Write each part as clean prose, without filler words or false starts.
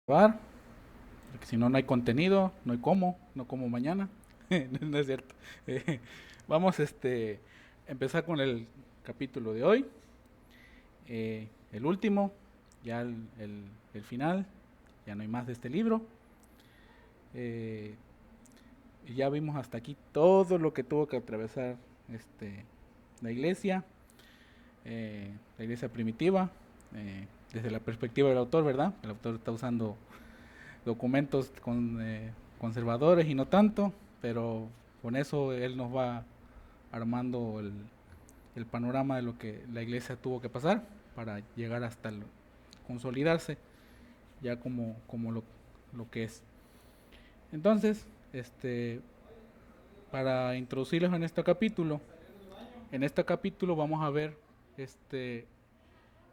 Porque si no, no hay contenido, no hay cómo, no como mañana. No es cierto. Eh, Vamos empezar con el capítulo de hoy, el último, ya el final, ya no hay más de este libro. Eh, ya vimos hasta aquí todo lo que tuvo que atravesar la iglesia, la iglesia primitiva, desde la perspectiva del autor, ¿verdad? El autor está usando documentos conservadores y no tanto, pero con eso él nos va armando el panorama de lo que la iglesia tuvo que pasar para llegar hasta consolidarse ya como lo que es. Entonces, para introducirlos en este capítulo vamos a ver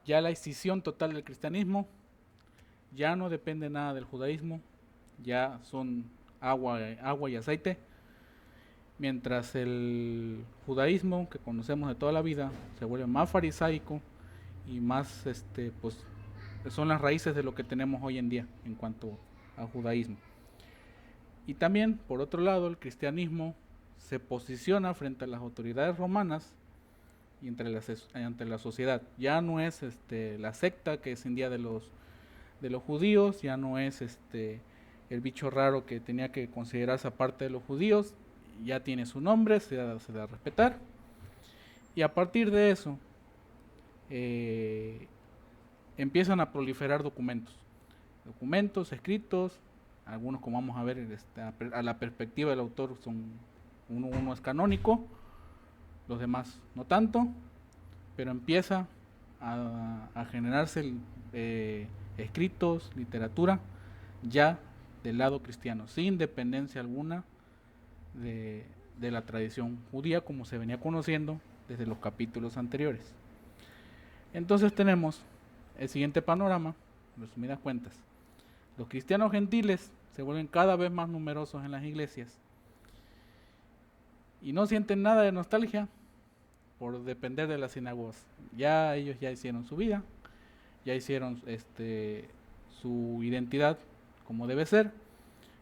ya la escisión total del cristianismo, ya no depende nada del judaísmo, ya son agua y aceite, mientras el judaísmo que conocemos de toda la vida se vuelve más farisaico y más pues son las raíces de lo que tenemos hoy en día en cuanto al judaísmo. Y también, por otro lado, el cristianismo se posiciona frente a las autoridades romanas y entre la sociedad. Ya no es la secta que descendía de los judíos, ya no es el bicho raro que tenía que considerarse aparte de los judíos, ya tiene su nombre, se da a respetar. Y a partir de eso, eh, empiezan a proliferar documentos escritos, algunos como vamos a ver a la perspectiva del autor son uno es canónico, los demás no tanto, pero empieza a generarse escritos, literatura, ya del lado cristiano, sin dependencia alguna de la tradición judía como se venía conociendo desde los capítulos anteriores. Entonces tenemos el siguiente panorama, en resumidas cuentas. Los cristianos gentiles se vuelven cada vez más numerosos en las iglesias y no sienten nada de nostalgia por depender de las sinagogas. Ya ellos ya hicieron su vida, ya hicieron su identidad como debe ser,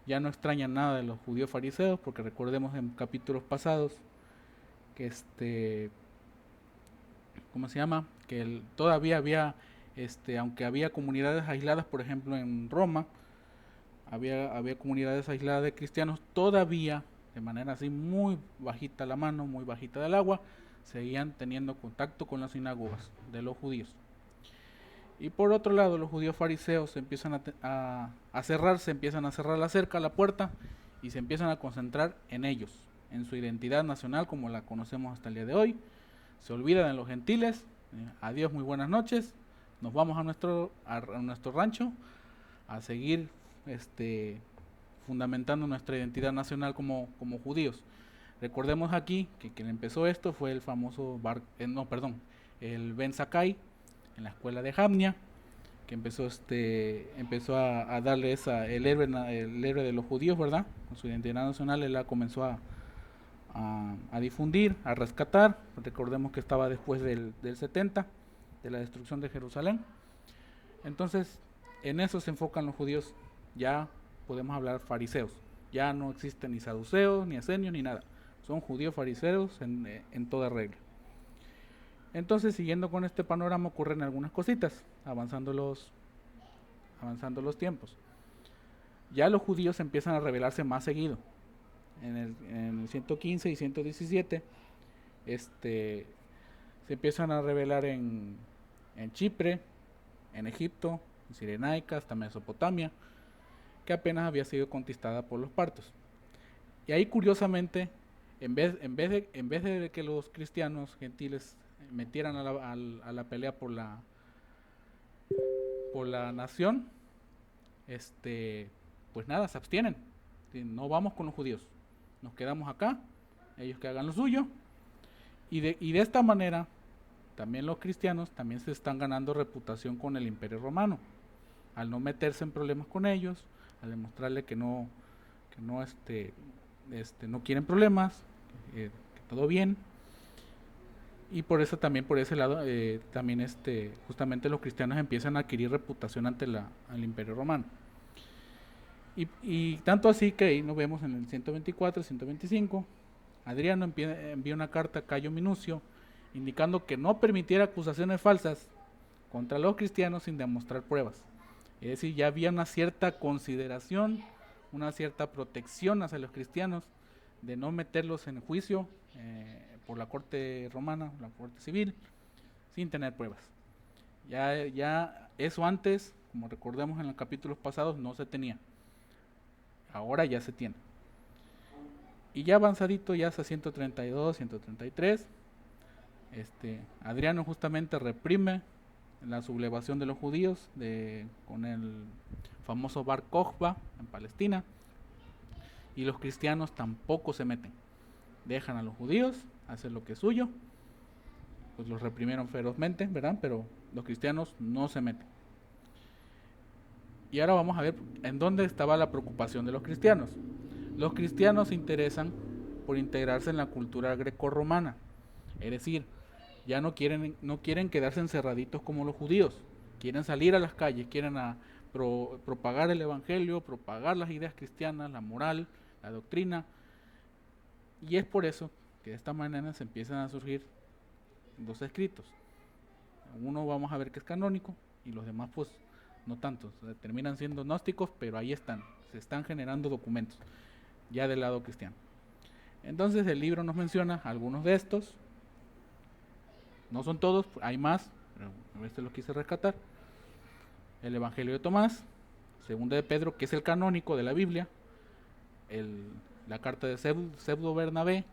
ya no extrañan nada de los judíos fariseos, porque recordemos en capítulos pasados que ¿cómo se llama? Que todavía había, aunque había comunidades aisladas, por ejemplo en Roma, había comunidades aisladas de cristianos, todavía, de manera así muy bajita la mano, muy bajita del agua, seguían teniendo contacto con las sinagogas de los judíos. Y por otro lado, los judíos fariseos empiezan a cerrarse, empiezan a cerrar la cerca, la puerta, y se empiezan a concentrar en ellos, en su identidad nacional como la conocemos hasta el día de hoy. Se olvidan de los gentiles, adiós, muy buenas noches, nos vamos a nuestro rancho a seguir fundamentando nuestra identidad nacional como judíos. Recordemos aquí que quien empezó esto fue el famoso el Ben Sakai en la escuela de Jamnia, que empezó a darle el héroe de los judíos, ¿verdad? Con su identidad nacional, él la comenzó a difundir, a rescatar. Recordemos que estaba después del 70, de la destrucción de Jerusalén. Entonces, en eso se enfocan los judíos, ya podemos hablar fariseos. Ya no existen ni saduceos, ni esenios, ni nada. Son judíos fariseos en toda regla. Entonces, siguiendo con este panorama, ocurren algunas cositas, avanzando los tiempos. Ya los judíos empiezan a rebelarse más seguido. En el 115 y 117, se empiezan a rebelar en Chipre, en Egipto, en Cirenaica, hasta Mesopotamia, que apenas había sido conquistada por los partos. Y ahí, curiosamente, en vez de que los cristianos gentiles metieran a la pelea por la nación, pues nada, se abstienen. No vamos con los judíos, nos quedamos acá, ellos que hagan lo suyo. Y de esta manera, también los cristianos también se están ganando reputación con el Imperio Romano, al no meterse en problemas con ellos, al demostrarle no quieren problemas, que todo bien. Y por eso también por ese lado también justamente los cristianos empiezan a adquirir reputación ante el Imperio Romano. Y tanto así que ahí nos vemos en el 124, 125, Adriano envía una carta a Cayo Minucio indicando que no permitiera acusaciones falsas contra los cristianos sin demostrar pruebas. Es decir, ya había una cierta consideración, una cierta protección hacia los cristianos de no meterlos en juicio por la corte romana, la corte civil, sin tener pruebas. Ya eso antes, como recordemos en los capítulos pasados, no se tenía. Ahora ya se tiene. Y ya avanzadito, ya hacia 132, 133, Adriano justamente reprime la sublevación de los judíos con el famoso Bar Kokhba en Palestina, y los cristianos tampoco se meten. Dejan a los judíos hacer lo que es suyo, pues los reprimieron ferozmente, ¿verdad? Pero los cristianos no se meten. Y ahora vamos a ver en dónde estaba la preocupación de los cristianos. Los cristianos se interesan por integrarse en la cultura grecorromana, es decir, ya no quieren quedarse encerraditos como los judíos, quieren salir a las calles, quieren propagar el evangelio, propagar las ideas cristianas, la moral, la doctrina, y es por eso que de esta manera se empiezan a surgir dos escritos. Uno vamos a ver que es canónico y los demás pues no tanto, o sea, terminan siendo gnósticos, pero ahí están, se están generando documentos ya del lado cristiano. Entonces el libro nos menciona algunos de estos, no son todos, hay más, pero este lo quise rescatar. El Evangelio de Tomás, Segunda de Pedro, que es el canónico de la Biblia, la carta de Pseudo Bernabé,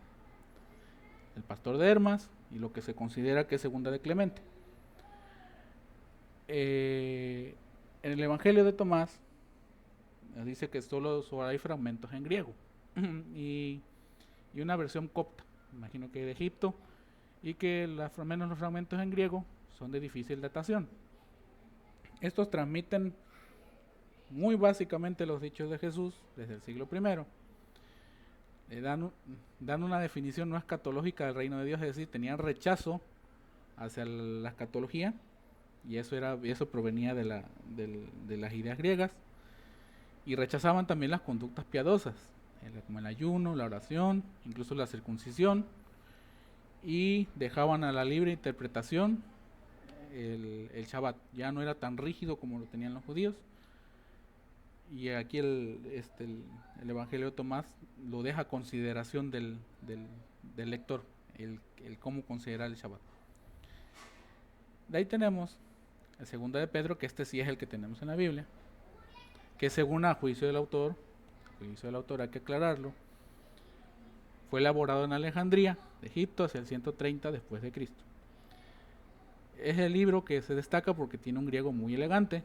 el Pastor de Hermas y lo que se considera que es Segunda de Clemente. En el Evangelio de Tomás nos dice que solo hay fragmentos en griego y una versión copta, imagino que de Egipto, y que menos los fragmentos en griego son de difícil datación. Estos transmiten muy básicamente los dichos de Jesús desde el siglo I. Le dan una definición no escatológica del reino de Dios, es decir, tenían rechazo hacia la escatología, y eso provenía de las ideas griegas, y rechazaban también las conductas piadosas, como el ayuno, la oración, incluso la circuncisión, y dejaban a la libre interpretación el Shabbat. Ya no era tan rígido como lo tenían los judíos, y aquí el Evangelio de Tomás lo deja a consideración del lector, el cómo considerar el Shabbat. De ahí tenemos el Segunda de Pedro, que sí es el que tenemos en la Biblia, que según a juicio del autor hay que aclararlo, fue elaborado en Alejandría, de Egipto, hacia el 130 después de Cristo. Es el libro que se destaca porque tiene un griego muy elegante.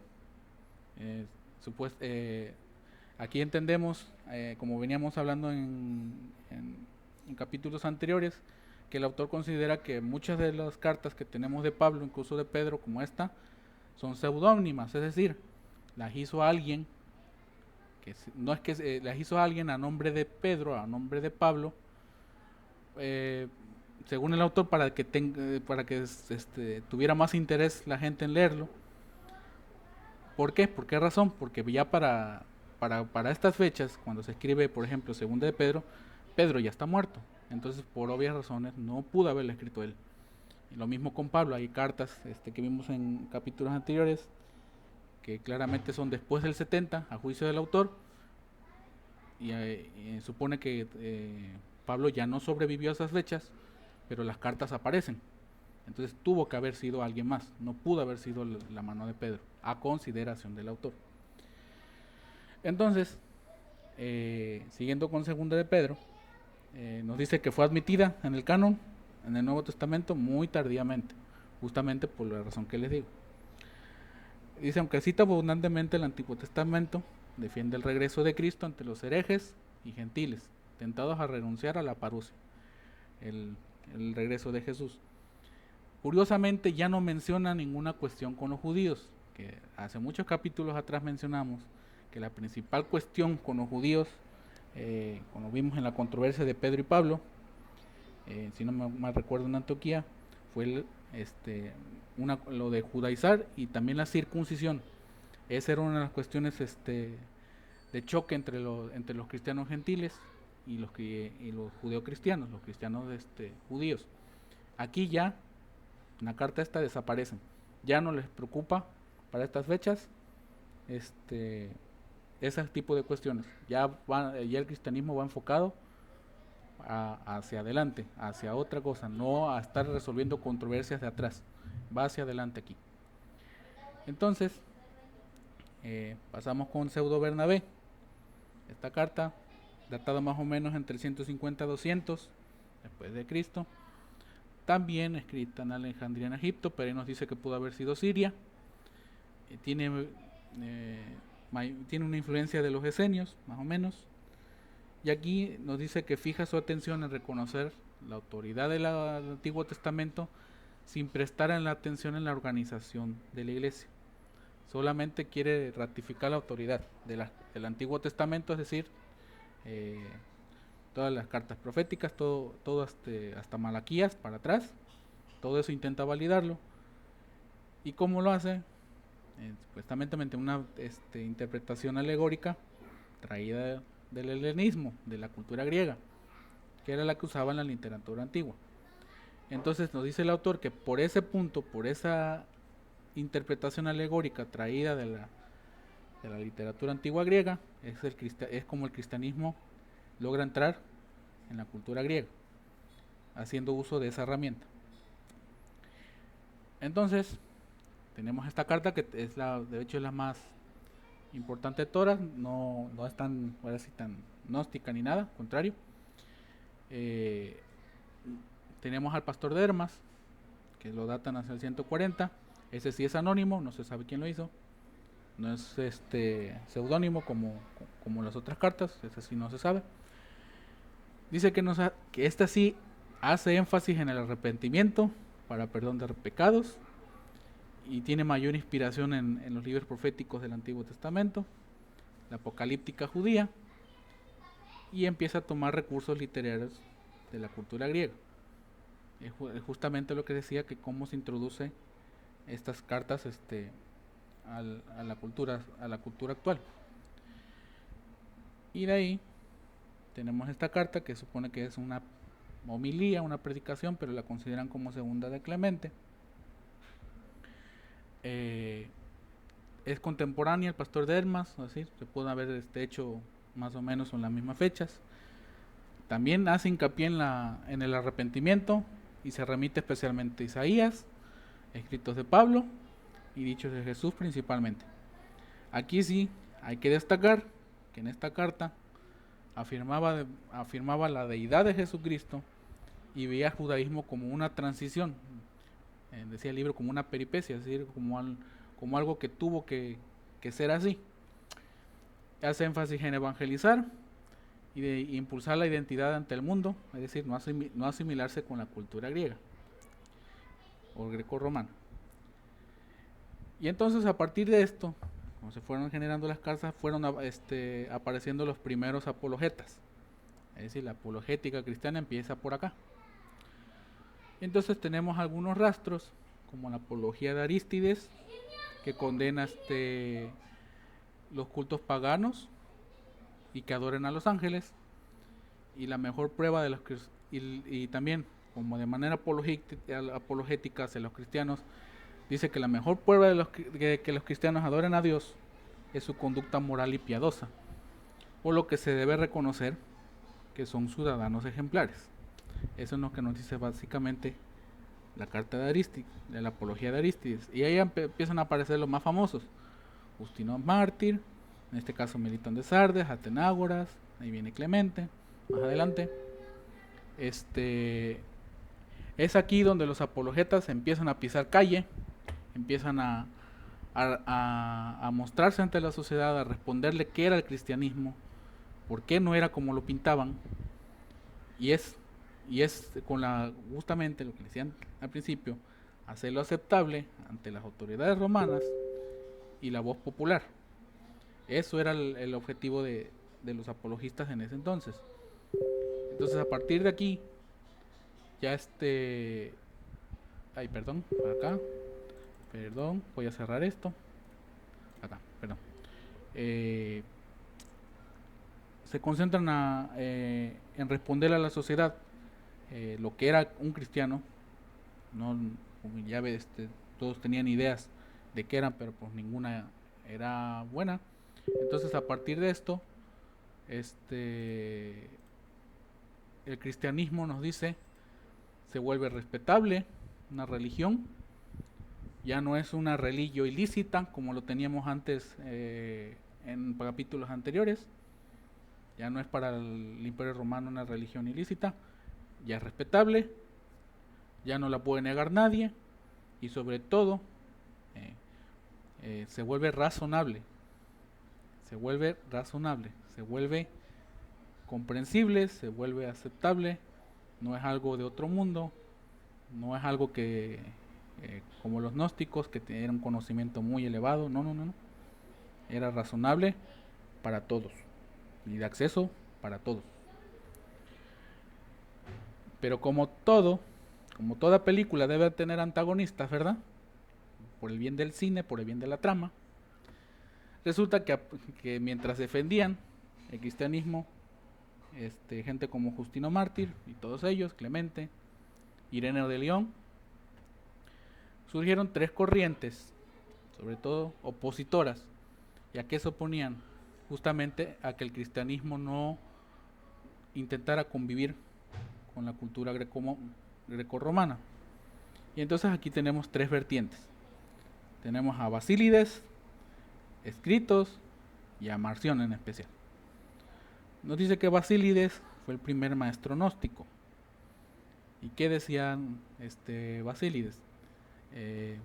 Aquí entendemos, como veníamos hablando en capítulos anteriores, que el autor considera que muchas de las cartas que tenemos de Pablo, incluso de Pedro, como esta, son pseudónimas, es decir, las hizo alguien, no es que las hizo alguien a nombre de Pedro, a nombre de Pablo, según el autor, para que tuviera más interés la gente en leerlo. ¿Por qué? ¿Por qué razón? Porque ya para estas fechas, cuando se escribe, por ejemplo, Segunda de Pedro, Pedro ya está muerto. Entonces, por obvias razones, no pudo haberlo escrito él. Y lo mismo con Pablo, hay cartas que vimos en capítulos anteriores, que claramente son después del 70, a juicio del autor, y supone que Pablo ya no sobrevivió a esas fechas, pero las cartas aparecen. Entonces tuvo que haber sido alguien más, no pudo haber sido la mano de Pedro, a consideración del autor. Entonces, siguiendo con Segunda de Pedro, nos dice que fue admitida en el canon, en el Nuevo Testamento, muy tardíamente, justamente por la razón que les digo. Dice, aunque cita abundantemente el Antiguo Testamento, defiende el regreso de Cristo ante los herejes y gentiles, tentados a renunciar a la parusia, el regreso de Jesús. Curiosamente ya no menciona ninguna cuestión con los judíos, que hace muchos capítulos atrás mencionamos que la principal cuestión con los judíos, cuando vimos en la controversia de Pedro y Pablo, si no mal recuerdo en Antioquía, fue lo de judaizar y también la circuncisión. Esa era una de las cuestiones de choque entre los cristianos gentiles y los judeocristianos, los cristianos judíos. Aquí ya, en la carta esta desaparecen. Ya no les preocupa para estas fechas ese tipo de cuestiones. Ya el cristianismo va enfocado hacia adelante, hacia otra cosa, no a estar resolviendo controversias de atrás. Va hacia adelante aquí. Entonces, pasamos con Pseudo Bernabé. Esta carta, datada más o menos entre 150 a 200 después de Cristo, también escrita en Alejandría, en Egipto, pero ahí nos dice que pudo haber sido Siria. Tiene una influencia de los esenios, más o menos. Y aquí nos dice que fija su atención en reconocer la autoridad del Antiguo Testamento sin prestar en la atención en la organización de la iglesia. Solamente quiere ratificar la autoridad del Antiguo Testamento, es decir, todas las cartas proféticas, todo hasta Malaquías para atrás, todo eso intenta validarlo. ¿Y cómo lo hace? Supuestamente una interpretación alegórica traída del helenismo, de la cultura griega, que era la que usaba en la literatura antigua. Entonces nos dice el autor que por ese punto, por esa interpretación alegórica traída de la literatura antigua griega, es como el cristianismo logra entrar en la cultura griega, haciendo uso de esa herramienta. Entonces, tenemos esta carta que de hecho es la más importante de todas, no es tan gnóstica ni nada, al contrario. Tenemos al pastor de Hermas, que lo datan hacia el 140. Ese sí es anónimo, no se sabe quién lo hizo. No es seudónimo como las otras cartas, ese sí no se sabe. Dice que esta sí hace énfasis en el arrepentimiento para perdón de pecados y tiene mayor inspiración en los libros proféticos del Antiguo Testamento, la apocalíptica judía, y empieza a tomar recursos literarios de la cultura griega. Es justamente lo que decía, que cómo se introduce estas cartas a la cultura actual. Y de ahí tenemos esta carta que supone que es una homilía, una predicación, pero la consideran como segunda de Clemente. Es contemporánea al pastor de Hermas, así se puede haber hecho más o menos en las mismas fechas. También hace hincapié en el arrepentimiento y se remite especialmente a Isaías, escritos de Pablo y dichos de Jesús principalmente. Aquí sí hay que destacar que en esta carta afirmaba la deidad de Jesucristo y veía al judaísmo como una transición, decía el libro, como una peripecia, es decir, como algo que tuvo que ser así. Hace énfasis en evangelizar y de impulsar la identidad ante el mundo, es decir, no asimilarse con la cultura griega o greco-romana. Y entonces, a partir de esto, como se fueron generando las cartas, fueron apareciendo los primeros apologetas, es decir, la apologética cristiana empieza por acá. Entonces tenemos algunos rastros, como la apología de Arístides, que condena los cultos paganos y que adoren a los ángeles, y la mejor prueba de y también como de manera apologética hacia los cristianos, dice que la mejor prueba de que los cristianos adoren a Dios es su conducta moral y piadosa, por lo que se debe reconocer que son ciudadanos ejemplares. Eso es lo que nos dice básicamente la carta de Arístides, de la apología de Arístides. Y ahí empiezan a aparecer los más famosos: Justino Mártir, en este caso Melitón de Sardes, Atenágoras, ahí viene Clemente, más adelante. Es aquí donde los apologetas empiezan a pisar calle, empiezan a mostrarse ante la sociedad, a responderle qué era el cristianismo, por qué no era como lo pintaban, y es justamente lo que decían al principio, hacerlo aceptable ante las autoridades romanas y la voz popular. Eso era el objetivo de los apologistas en ese entonces. Entonces, a partir de aquí, ya voy a cerrar esto. Acá, perdón. se concentran en responder a la sociedad lo que era un cristiano. No, como ya ves, todos tenían ideas de qué eran, pero pues ninguna era buena. Entonces, a partir de esto, el cristianismo nos dice se vuelve respetable, una religión, ya no es una religión ilícita como lo teníamos antes en capítulos anteriores, ya no es para el Imperio Romano una religión ilícita, ya es respetable, ya no la puede negar nadie y sobre todo se vuelve razonable, se vuelve comprensible, se vuelve aceptable, no es algo de otro mundo, no es algo que como los gnósticos que tenían un conocimiento muy elevado, no, era razonable para todos y de acceso para todos. Pero como toda película debe tener antagonistas, ¿verdad? Por el bien del cine, por el bien de la trama, resulta que mientras defendían el cristianismo, gente como Justino Mártir y todos ellos, Clemente, Ireneo de León, surgieron tres corrientes, sobre todo opositoras, y a qué se oponían, justamente a que el cristianismo no intentara convivir con la cultura grecorromana. Y entonces aquí tenemos tres vertientes. Tenemos a Basílides, escritos, y a Marción en especial. Nos dice que Basílides fue el primer maestro gnóstico. ¿Y qué decían Basílides? En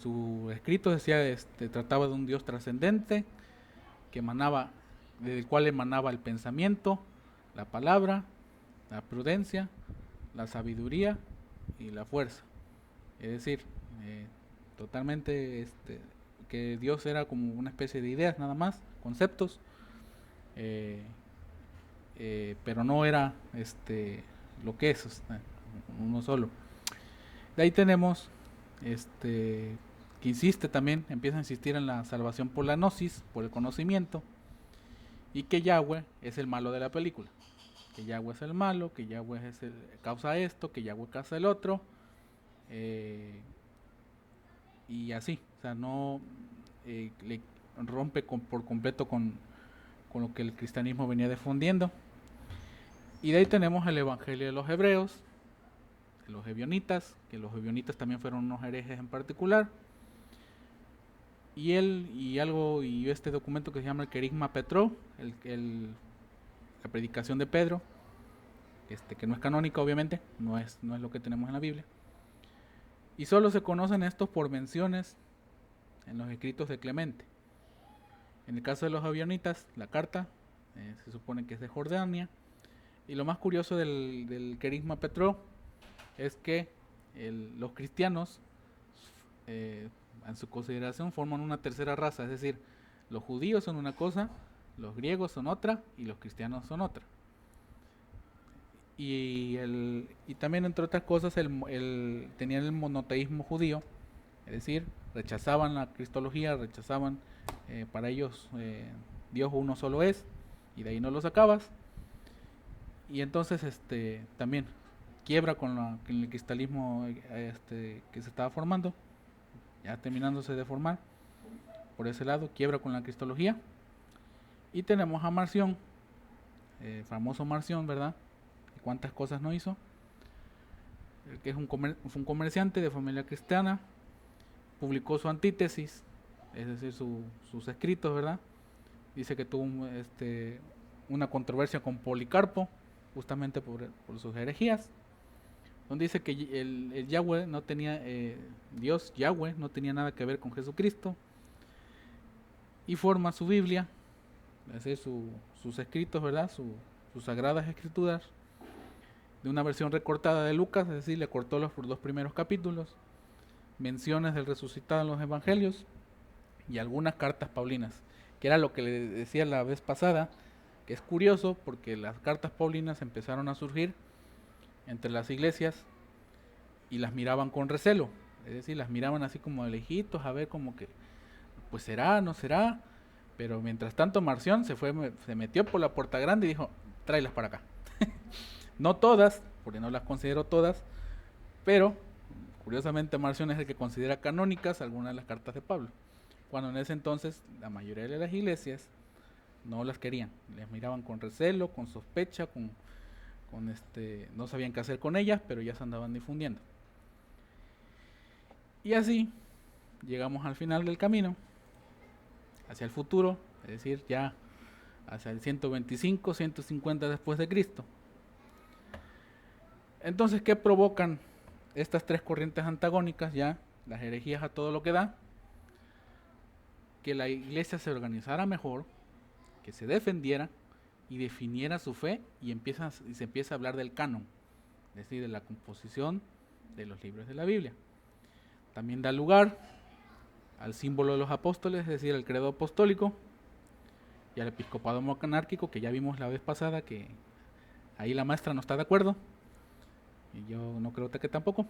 su escrito decía, trataba de un Dios trascendente que del cual emanaba el pensamiento, la palabra, la prudencia, la sabiduría y la fuerza. Es decir, totalmente que Dios era como una especie de ideas nada más, conceptos, pero no era lo que es uno solo. De ahí tenemos que empieza a insistir en la salvación por la gnosis, por el conocimiento, y que Yahweh es el malo de la película, que Yahweh es el malo, que Yahweh causa esto, que Yahweh causa el otro, y así, o sea, no le rompe por completo con lo que el cristianismo venía difundiendo. Y de ahí tenemos el Evangelio de los Hebreos, de los Ebionitas, que los Ebionitas también fueron unos herejes en particular. Y este documento que se llama el Querigma Petró, la predicación de Pedro, que no es canónica obviamente, no es lo que tenemos en la Biblia. Y solo se conocen estos por menciones en los escritos de Clemente. En el caso de los Ebionitas, la carta se supone que es de Jordania. Y lo más curioso del Querigma Petró es que los cristianos en su consideración forman una tercera raza, es decir, los judíos son una cosa, los griegos son otra y los cristianos son otra. Y también, entre otras cosas, tenían el monoteísmo judío, es decir, rechazaban la cristología, rechazaban, para ellos Dios uno solo es, y de ahí no lo sacabas. Y entonces también quiebra con el cristalismo que se estaba formando, ya terminándose de formar. Por ese lado, quiebra con la cristología. Y tenemos a Marción, famoso Marción, ¿verdad? ¿Cuántas cosas no hizo? Que es un comerciante de familia cristiana, publicó su antítesis, es decir, sus escritos, ¿verdad? Dice que tuvo una controversia con Policarpo, justamente por sus herejías, donde dice que el Yahweh no tenía, Dios Yahweh no tenía nada que ver con Jesucristo, y forma su Biblia, es decir, sus escritos, ¿verdad? Sus sagradas escrituras, de una versión recortada de Lucas, es decir, le cortó los dos primeros capítulos, menciones del resucitado en los evangelios y algunas cartas paulinas, que era lo que le decía la vez pasada, que es curioso porque las cartas paulinas empezaron a surgir entre las iglesias y las miraban con recelo, es decir, las miraban así como de lejitos, a ver como que, pues será, no será, Pero mientras tanto Marción se metió por la puerta grande y dijo, tráelas para acá. No todas, porque no las considero todas, pero curiosamente Marción es el que considera canónicas algunas de las cartas de Pablo, cuando en ese entonces la mayoría de las iglesias no las querían, les miraban con recelo, con sospecha, no sabían qué hacer con ellas, pero ya se andaban difundiendo. Y así llegamos al final del camino, hacia el futuro, es decir, ya hacia el 125, 150 después de Cristo. Entonces, ¿qué provocan estas tres corrientes antagónicas? Ya las herejías a todo lo que da, que la iglesia se organizara mejor, que se defendiera y definiera su fe y se empieza a hablar del canon, es decir, de la composición de los libros de la Biblia. También da lugar al símbolo de los apóstoles, es decir, al credo apostólico y al episcopado monárquico, que ya vimos la vez pasada que ahí la maestra no está de acuerdo y yo no creo que tampoco.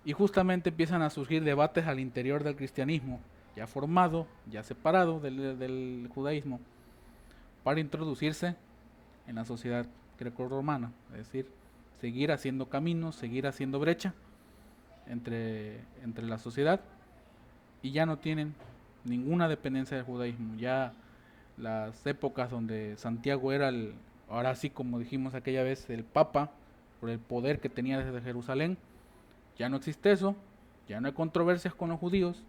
Y justamente empiezan a surgir debates al interior del cristianismo, ya formado, ya separado del judaísmo, para introducirse en la sociedad greco-romana, es decir, seguir haciendo caminos, seguir haciendo brecha entre la sociedad, y ya no tienen ninguna dependencia del judaísmo. Ya las épocas donde Santiago era ahora sí como dijimos aquella vez, el papa, por el poder que tenía desde Jerusalén, ya no existe eso, ya no hay controversias con los judíos,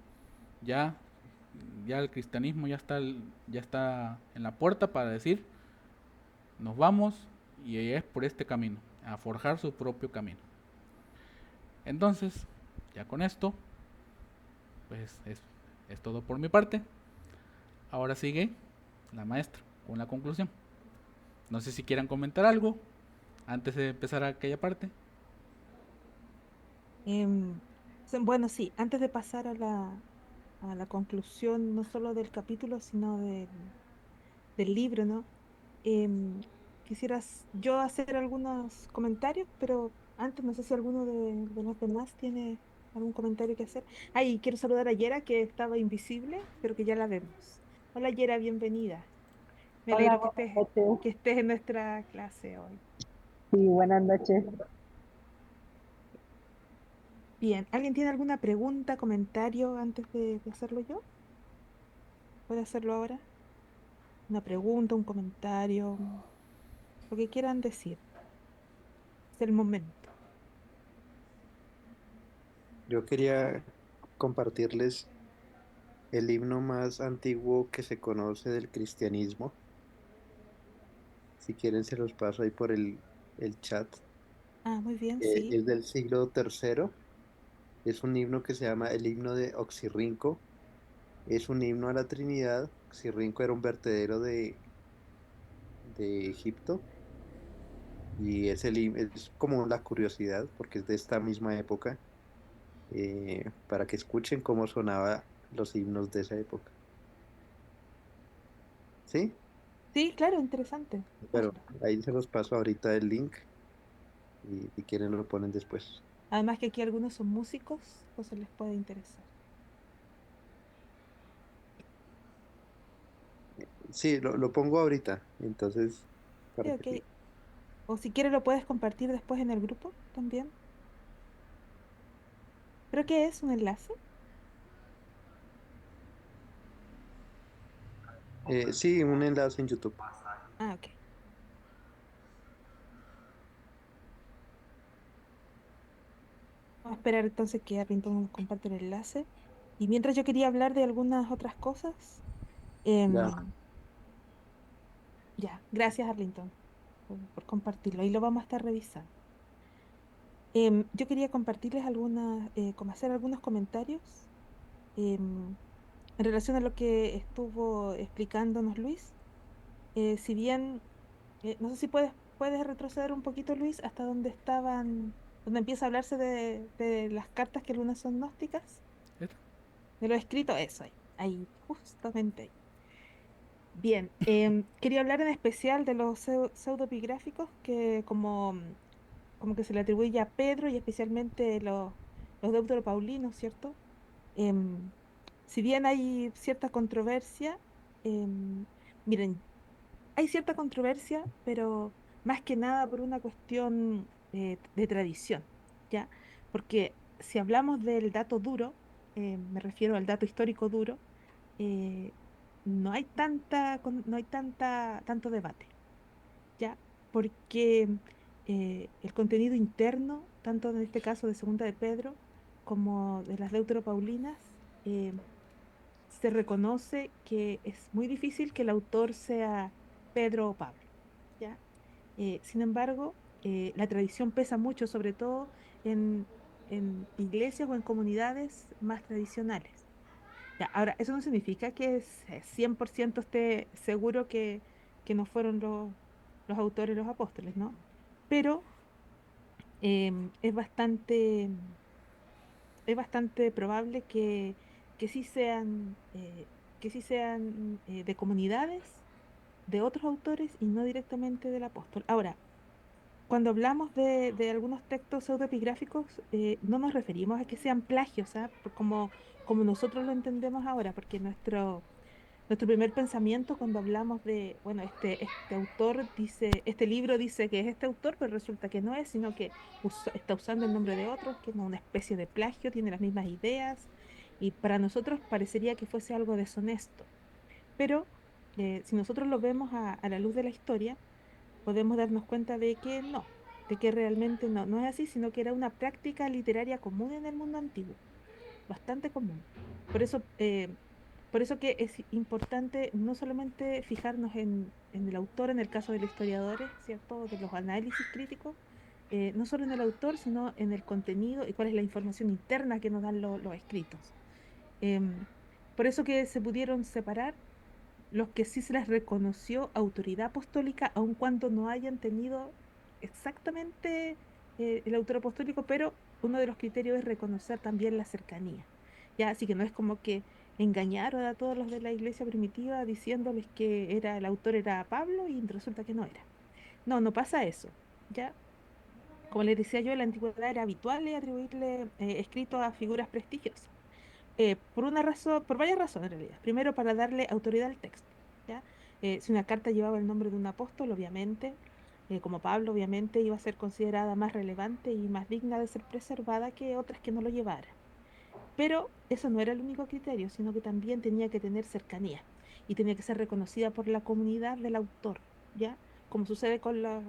ya, ya el cristianismo ya está en la puerta para decir, nos vamos y es por este camino, a forjar su propio camino. Entonces, ya con esto, pues es todo por mi parte. Ahora sigue la maestra con la conclusión. No sé si quieran comentar algo antes de empezar aquella parte. Em, bueno, sí, antes de pasar a la conclusión, no solo del capítulo, sino del libro, ¿no? Em, quisieras yo hacer algunos comentarios, pero antes no sé si alguno de los demás tiene algún comentario que hacer. Ay, quiero saludar a Yera, que estaba invisible, pero que ya la vemos. Hola Yera, bienvenida. Me Hola, alegro buenas noches. que estés en nuestra clase hoy. Sí, buenas noches. Bien, ¿alguien tiene alguna pregunta, comentario antes de hacerlo yo? ¿Puede hacerlo ahora? Una pregunta, un comentario, lo que quieran decir. Es el momento. Yo quería compartirles el himno más antiguo que se conoce del cristianismo. Si quieren, se los paso ahí por el chat. Ah, muy bien, sí. Es del siglo tercero. Es un himno que se llama el himno de Oxirrinco. Es un himno a la Trinidad. Oxirrinco era un vertedero de Egipto. Y es como la curiosidad, porque es de esta misma época, para que escuchen cómo sonaba los himnos de esa época. ¿Sí? Sí, claro, interesante. Pero ahí se los paso ahorita el link y si quieren lo ponen después. Además que aquí algunos son músicos, entonces les puede interesar. Sí, lo pongo ahorita, entonces, Sí, para que ok. sí. O si quieres lo puedes compartir después en el grupo también. Creo que es un enlace. Sí, un enlace en YouTube. Ah, ok. Vamos a esperar entonces que Arlington nos comparte el enlace. Y mientras yo quería hablar de algunas otras cosas, Ya. em, ya, gracias Arlington por compartirlo. Y lo vamos a estar revisando. Yo quería compartirles como hacer algunos comentarios em, en relación a lo que estuvo explicándonos Luis. Si bien, no sé si puedes retroceder un poquito, Luis, hasta donde donde empieza a hablarse de las cartas que algunas son gnósticas, ¿Esto? de lo escrito, eso ahí, justamente ahí. Bien, quería hablar en especial de los pseudopigráficos que como que se le atribuye a Pedro y especialmente los deuteropaulinos, ¿cierto? Em, si bien hay cierta controversia, em, miren, hay cierta controversia, pero más que nada por una cuestión de tradición, ¿ya? Porque si hablamos del dato duro, me refiero al dato histórico duro, eh, no hay tanto debate, ¿ya? Porque el contenido interno, tanto en este caso de Segunda de Pedro como de las Deuteropaulinas, eh, se reconoce que es muy difícil que el autor sea Pedro o Pablo, ¿ya? Sin embargo, la tradición pesa mucho, sobre todo en, en iglesias o en comunidades más tradicionales. Ya, ahora, eso no significa que 100% esté seguro que no fueron los autores los apóstoles, ¿no? Pero es bastante probable que sí sean de comunidades, de otros autores y no directamente del apóstol. Ahora, cuando hablamos de algunos textos pseudoepigráficos, no nos referimos a que sean plagios, ¿ah? Como nosotros lo entendemos ahora, porque nuestro primer pensamiento cuando hablamos de, bueno, este autor dice, este libro dice que es este autor, pero resulta que no es, sino que está usando el nombre de otros, que es una especie de plagio, tiene las mismas ideas, y para nosotros parecería que fuese algo deshonesto. Pero si nosotros lo vemos a la luz de la historia, podemos darnos cuenta de que no, de que realmente no es así, sino que era una práctica literaria común en el mundo antiguo, bastante común. Por eso, por eso que es importante no solamente fijarnos en el autor, en el caso de los historiadores, ¿cierto? De los análisis críticos, no solo en el autor, sino en el contenido y cuál es la información interna que nos dan los escritos. Em, por eso que se pudieron separar los que sí se les reconoció autoridad apostólica, aun cuando no hayan tenido exactamente el autor apostólico, pero uno de los criterios es reconocer también la cercanía. Ya, así que no es como que engañaron a todos los de la iglesia primitiva diciéndoles que el autor era Pablo y resulta que no era. No, no pasa eso. Ya, como les decía yo, en la antigüedad era habitual atribuirle escritos a figuras prestigiosas por una razón, por varias razones en realidad. Primero, para darle autoridad al texto, ¿ya? Si una carta llevaba el nombre de un apóstol, obviamente, como Pablo, obviamente, iba a ser considerada más relevante y más digna de ser preservada que otras que no lo llevaran. Pero eso no era el único criterio, sino que también tenía que tener cercanía y tenía que ser reconocida por la comunidad del autor, ¿ya? Como sucede con las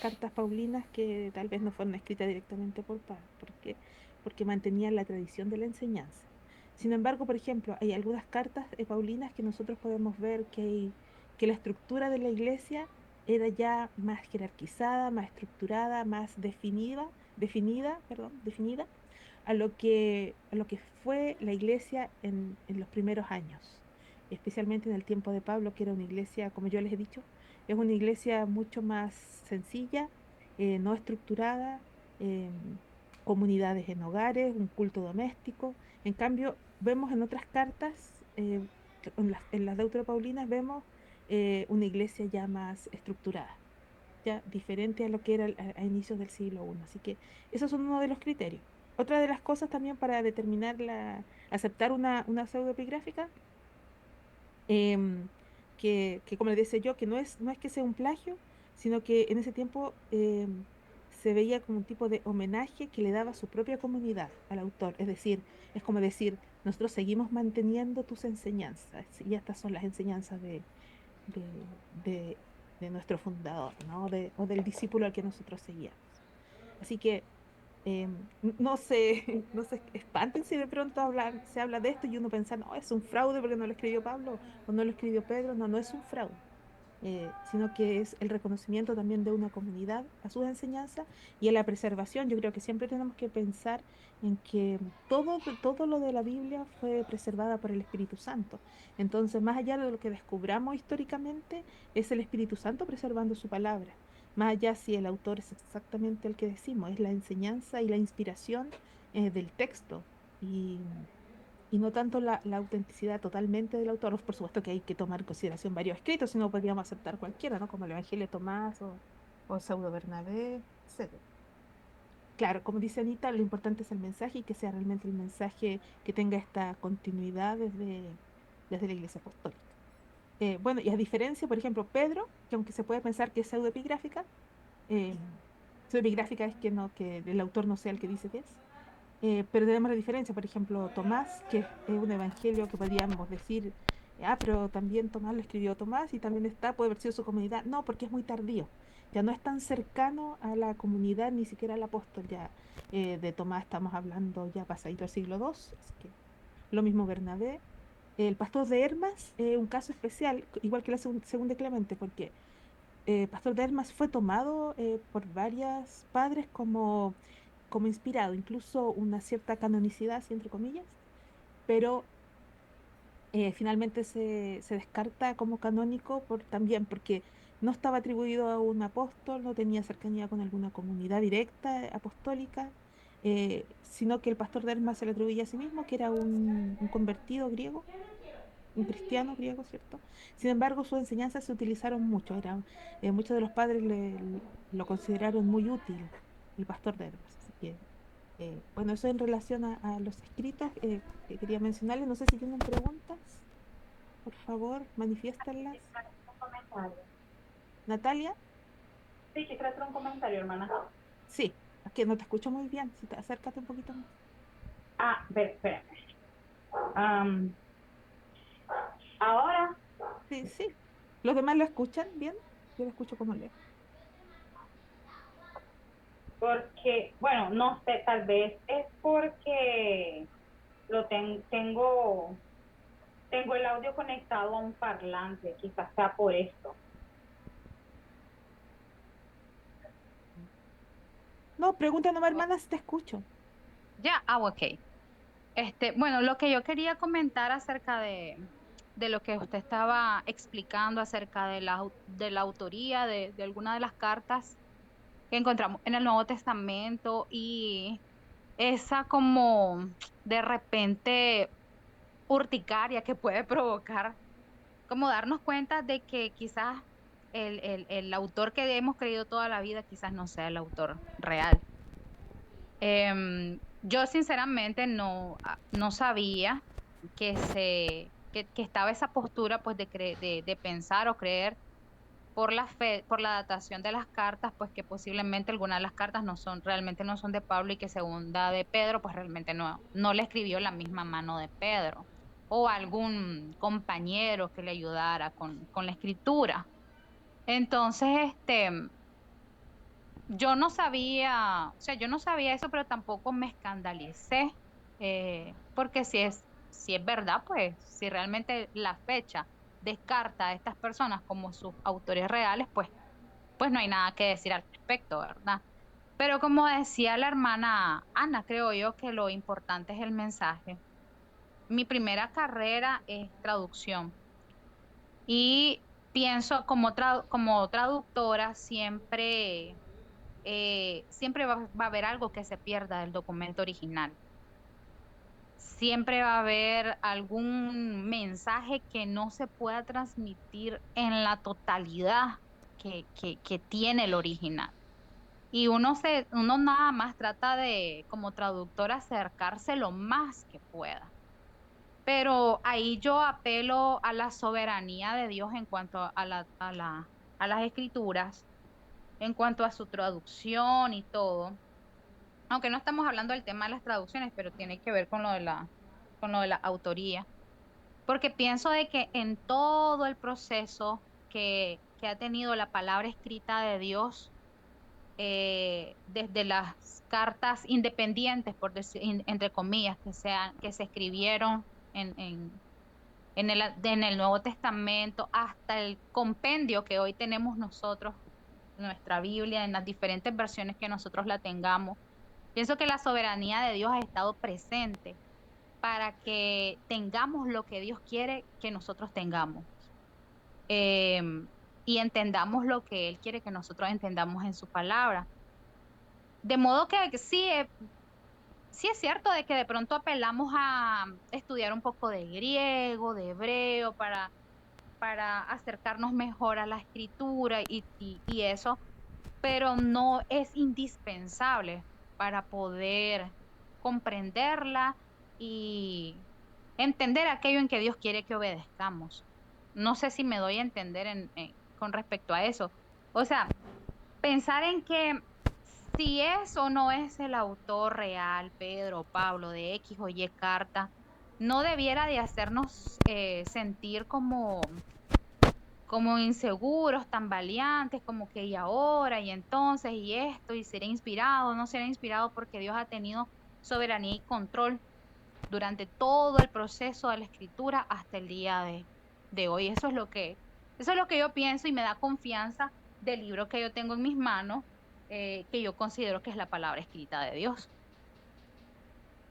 cartas paulinas que tal vez no fueron escritas directamente por Pablo, porque mantenían la tradición de la enseñanza. Sin embargo, por ejemplo, hay algunas cartas paulinas que nosotros podemos ver que la estructura de la iglesia era ya más jerarquizada, más estructurada, más definida a lo que fue la iglesia en los primeros años, especialmente en el tiempo de Pablo, que era una iglesia, como yo les he dicho, es una iglesia mucho más sencilla, no estructurada, comunidades en hogares, un culto doméstico. En cambio, vemos en otras cartas, en las Deuteropaulinas, vemos una iglesia ya más estructurada, ya diferente a lo que era a inicios del siglo I. Así que esos son uno de los criterios. Otra de las cosas también para aceptar una pseudoepigráfica, em, que como les decía yo, que no es que sea un plagio, sino que en ese tiempo se veía como un tipo de homenaje que le daba a su propia comunidad al autor. Es decir, es como decir, nosotros seguimos manteniendo tus enseñanzas y estas son las enseñanzas de, de, de nuestro fundador, ¿no? O del discípulo al que nosotros seguíamos. Así que no sé, no se espanten si de pronto se habla de esto y uno piensa, no, es un fraude porque no lo escribió Pablo o no lo escribió Pedro. No, no es un fraude, sino que es el reconocimiento también de una comunidad a sus enseñanzas y a la preservación. Yo creo que siempre tenemos que pensar en que todo lo de la Biblia fue preservada por el Espíritu Santo. Entonces, más allá de lo que descubramos históricamente, es el Espíritu Santo preservando su palabra. Más allá si el autor es exactamente el que decimos, es la enseñanza y la inspiración del texto. Y no tanto la autenticidad totalmente del autor. Por supuesto que hay que tomar en consideración varios escritos, si no podríamos aceptar cualquiera, ¿no? Como el Evangelio de Tomás o el Pseudo Bernabé, etcétera. claro, como dice Anita, lo importante es el mensaje y que sea realmente el mensaje que tenga esta continuidad desde la Iglesia Apostólica. Bueno, y a diferencia, por ejemplo, Pedro, que aunque se puede pensar que es pseudoepigráfica, eh, pseudoepigráfica es que no, que el autor no sea el que dice que es. Pero tenemos la diferencia, por ejemplo, Tomás, que es un evangelio que podríamos decir, pero también Tomás lo escribió Tomás y también está, puede haber sido su comunidad. No, porque es muy tardío. Ya no es tan cercano a la comunidad, ni siquiera al apóstol. Ya de Tomás estamos hablando ya pasadito el siglo II, así que lo mismo Bernabé. El pastor de Hermas, un caso especial, igual que la segunda Clemente, porque Pastor de Hermas fue tomado por varios padres como inspirado, incluso una cierta canonicidad, así entre comillas, pero finalmente se descarta como canónico también porque no estaba atribuido a un apóstol, no tenía cercanía con alguna comunidad directa apostólica, sino que el pastor de Hermas se le atribuía a sí mismo, que era un convertido griego, un cristiano griego, ¿cierto? Sin embargo, sus enseñanzas se utilizaron mucho. Muchos de los padres lo consideraron muy útil, el pastor de Hermas. Así que, bueno, eso en relación a los escritos que quería mencionarles. No sé si tienen preguntas, por favor, manifiéstenlas. Un comentario. Natalia, Sí, quisiera hacer un comentario, hermana. sí, es que no te escucho muy bien. Si te acércate un poquito más. Espérame. Ahora, Sí, sí. ¿Los demás lo escuchan bien? Yo lo escucho como lejos. porque, bueno, no sé, tal vez es porque tengo el audio conectado a un parlante, quizás sea por esto. No, pregunta nomás, hermana, si te escucho. Ya, ok. Bueno, lo que yo quería comentar acerca de lo que usted estaba explicando acerca de la autoría de alguna de las cartas que encontramos en el Nuevo Testamento y esa como de repente urticaria que puede provocar, como darnos cuenta de que quizás el autor que hemos creído toda la vida quizás no sea el autor real. Yo sinceramente no sabía que estaba esa postura pues de pensar o creer por la fe, por la datación de las cartas, pues que posiblemente algunas de las cartas realmente no son de Pablo y que segunda de Pedro, pues realmente no le escribió la misma mano de Pedro o algún compañero que le ayudara con la escritura. Entonces, yo no sabía, o sea, yo no sabía eso, pero tampoco me escandalicé, porque si es verdad, pues si realmente la fecha descarta a estas personas como sus autores reales, pues no hay nada que decir al respecto, ¿verdad? Pero como decía la hermana Ana, creo yo que lo importante es el mensaje. Mi primera carrera es traducción y pienso como traductora siempre va a haber algo que se pierda del documento original. Siempre va a haber algún mensaje que no se pueda transmitir en la totalidad que tiene el original. Y uno nada más trata de, como traductor, acercarse lo más que pueda. Pero ahí yo apelo a la soberanía de Dios en cuanto a las escrituras, en cuanto a su traducción y todo, aunque no estamos hablando del tema de las traducciones, pero tiene que ver con lo de la autoría, porque pienso de que en todo el proceso que ha tenido la palabra escrita de Dios, desde las cartas independientes, por decir, entre comillas, que se escribieron en el Nuevo Testamento, hasta el compendio que hoy tenemos nosotros, nuestra Biblia, en las diferentes versiones que nosotros la tengamos. Pienso que la soberanía de Dios ha estado presente para que tengamos lo que Dios quiere que nosotros tengamos, y entendamos lo que Él quiere que nosotros entendamos en su palabra. De modo que sí, sí es cierto de que de pronto apelamos a estudiar un poco de griego, de hebreo, para acercarnos mejor a la escritura y eso, pero no es indispensable para poder comprenderla y entender aquello en que Dios quiere que obedezcamos. No sé si me doy a entender con respecto a eso. O sea, pensar en que si es o no es el autor real, Pedro, Pablo, de X o Y carta, no debiera de hacernos sentir como inseguros, tambaleantes, como que y ahora, y entonces, y esto, y seré inspirado, no seré inspirado, porque Dios ha tenido soberanía y control durante todo el proceso de la escritura hasta el día de hoy. Eso es lo que yo pienso y me da confianza del libro que yo tengo en mis manos, que yo considero que es la palabra escrita de Dios,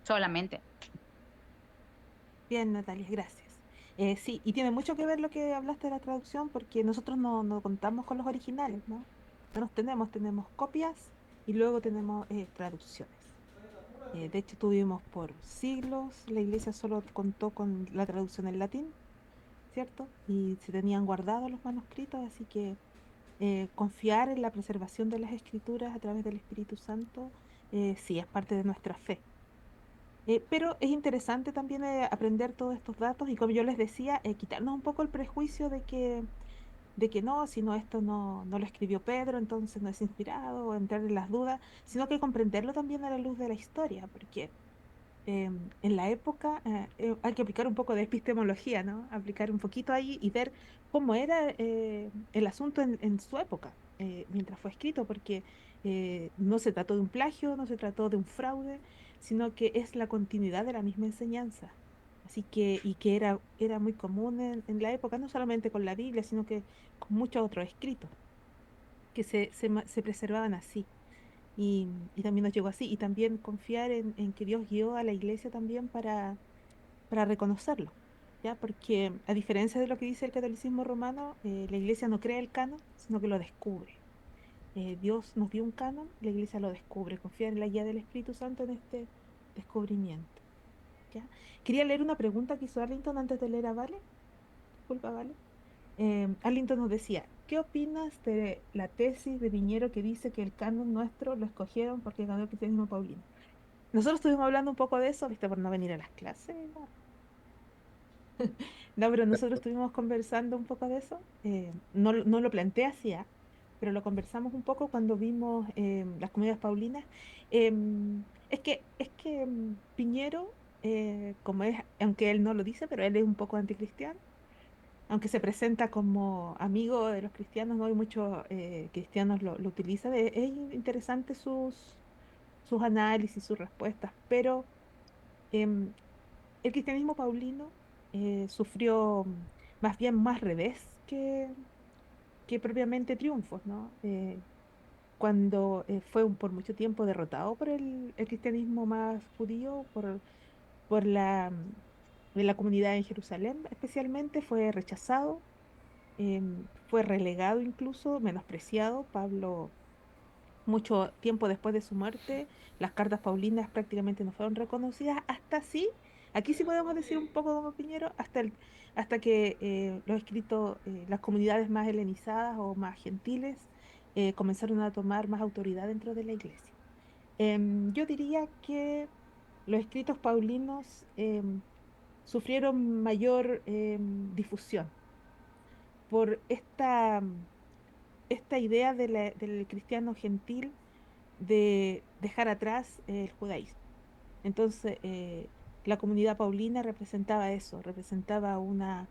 solamente. Bien, Natalia, gracias. Sí, y tiene mucho que ver lo que hablaste de la traducción, porque nosotros no contamos con los originales, ¿no? No los tenemos copias y luego tenemos traducciones. De hecho, tuvimos por siglos, la iglesia solo contó con la traducción en latín, ¿cierto? Y se tenían guardados los manuscritos, así que confiar en la preservación de las escrituras a través del Espíritu Santo, sí, es parte de nuestra fe. Pero es interesante también aprender todos estos datos y como yo les decía, quitarnos un poco el prejuicio de que no, si no esto no lo escribió Pedro, entonces no es inspirado, o entrar en las dudas, sino que comprenderlo también a la luz de la historia, porque en la época hay que aplicar un poco de epistemología, ¿no? Aplicar un poquito ahí y ver cómo era el asunto en su época, mientras fue escrito, porque no se trató de un plagio, no se trató de un fraude, sino que es la continuidad de la misma enseñanza. Así que, y que era muy común en la época, no solamente con la Biblia, sino que con muchos otros escritos, que se preservaban así y también nos llegó así. Y también confiar en que Dios guió a la iglesia también para reconocerlo, ¿ya? Porque a diferencia de lo que dice el catolicismo romano, la iglesia no crea el canon, sino que lo descubre. Dios nos dio un canon, la iglesia lo descubre, confía en la guía del Espíritu Santo en este descubrimiento, ¿ya? Quería leer una pregunta que hizo Arlington antes de leer a Vale. Disculpa, Vale. Arlington nos decía, ¿qué opinas de la tesis de Viñero que dice que el canon nuestro lo escogieron porque ganó el cristianismo paulino? Nosotros estuvimos hablando un poco de eso, ¿viste? Por no venir a las clases. No, no, pero nosotros estuvimos conversando un poco de eso. No lo planteé así, ¿ah? Pero lo conversamos un poco cuando vimos las comunidades paulinas. Piñero, como es, aunque él no lo dice, pero él es un poco anticristiano, aunque se presenta como amigo de los cristianos, no hay muchos cristianos lo utilizan. Es interesante sus análisis, sus respuestas, pero em, el cristianismo paulino sufrió más bien más revés que propiamente triunfos, ¿no? Cuando fue por mucho tiempo derrotado por el cristianismo más judío, por de la comunidad en Jerusalén especialmente, fue rechazado, fue relegado incluso, menospreciado. Pablo, mucho tiempo después de su muerte, las cartas paulinas prácticamente no fueron reconocidas, hasta sí, aquí sí podemos decir un poco como Piñero, hasta que los escritos, las comunidades más helenizadas o más gentiles comenzaron a tomar más autoridad dentro de la iglesia. Yo diría que los escritos paulinos sufrieron mayor difusión por esta idea del cristiano gentil de dejar atrás el judaísmo. Entonces, la comunidad paulina representaba eso, representaba una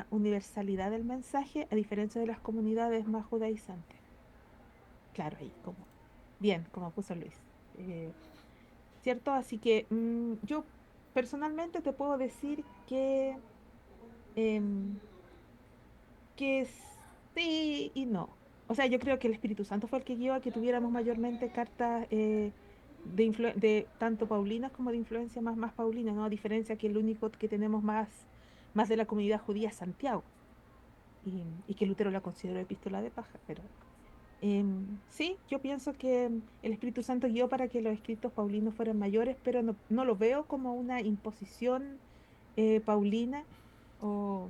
universalidad del mensaje, a diferencia de las comunidades más judaizantes. Claro, ahí, como puso Luis. Eh, ¿Cierto? Así que yo personalmente te puedo decir em, que sí y no. O sea, yo creo que el Espíritu Santo fue el que guió a que tuviéramos mayormente cartas de tanto paulinas como de influencia más paulina, ¿no? A diferencia que el único que tenemos más de la comunidad judía es Santiago, y que Lutero la consideró epístola de paja, pero sí, yo pienso que el Espíritu Santo guió para que los escritos paulinos fueran mayores, pero no lo veo como una imposición paulina o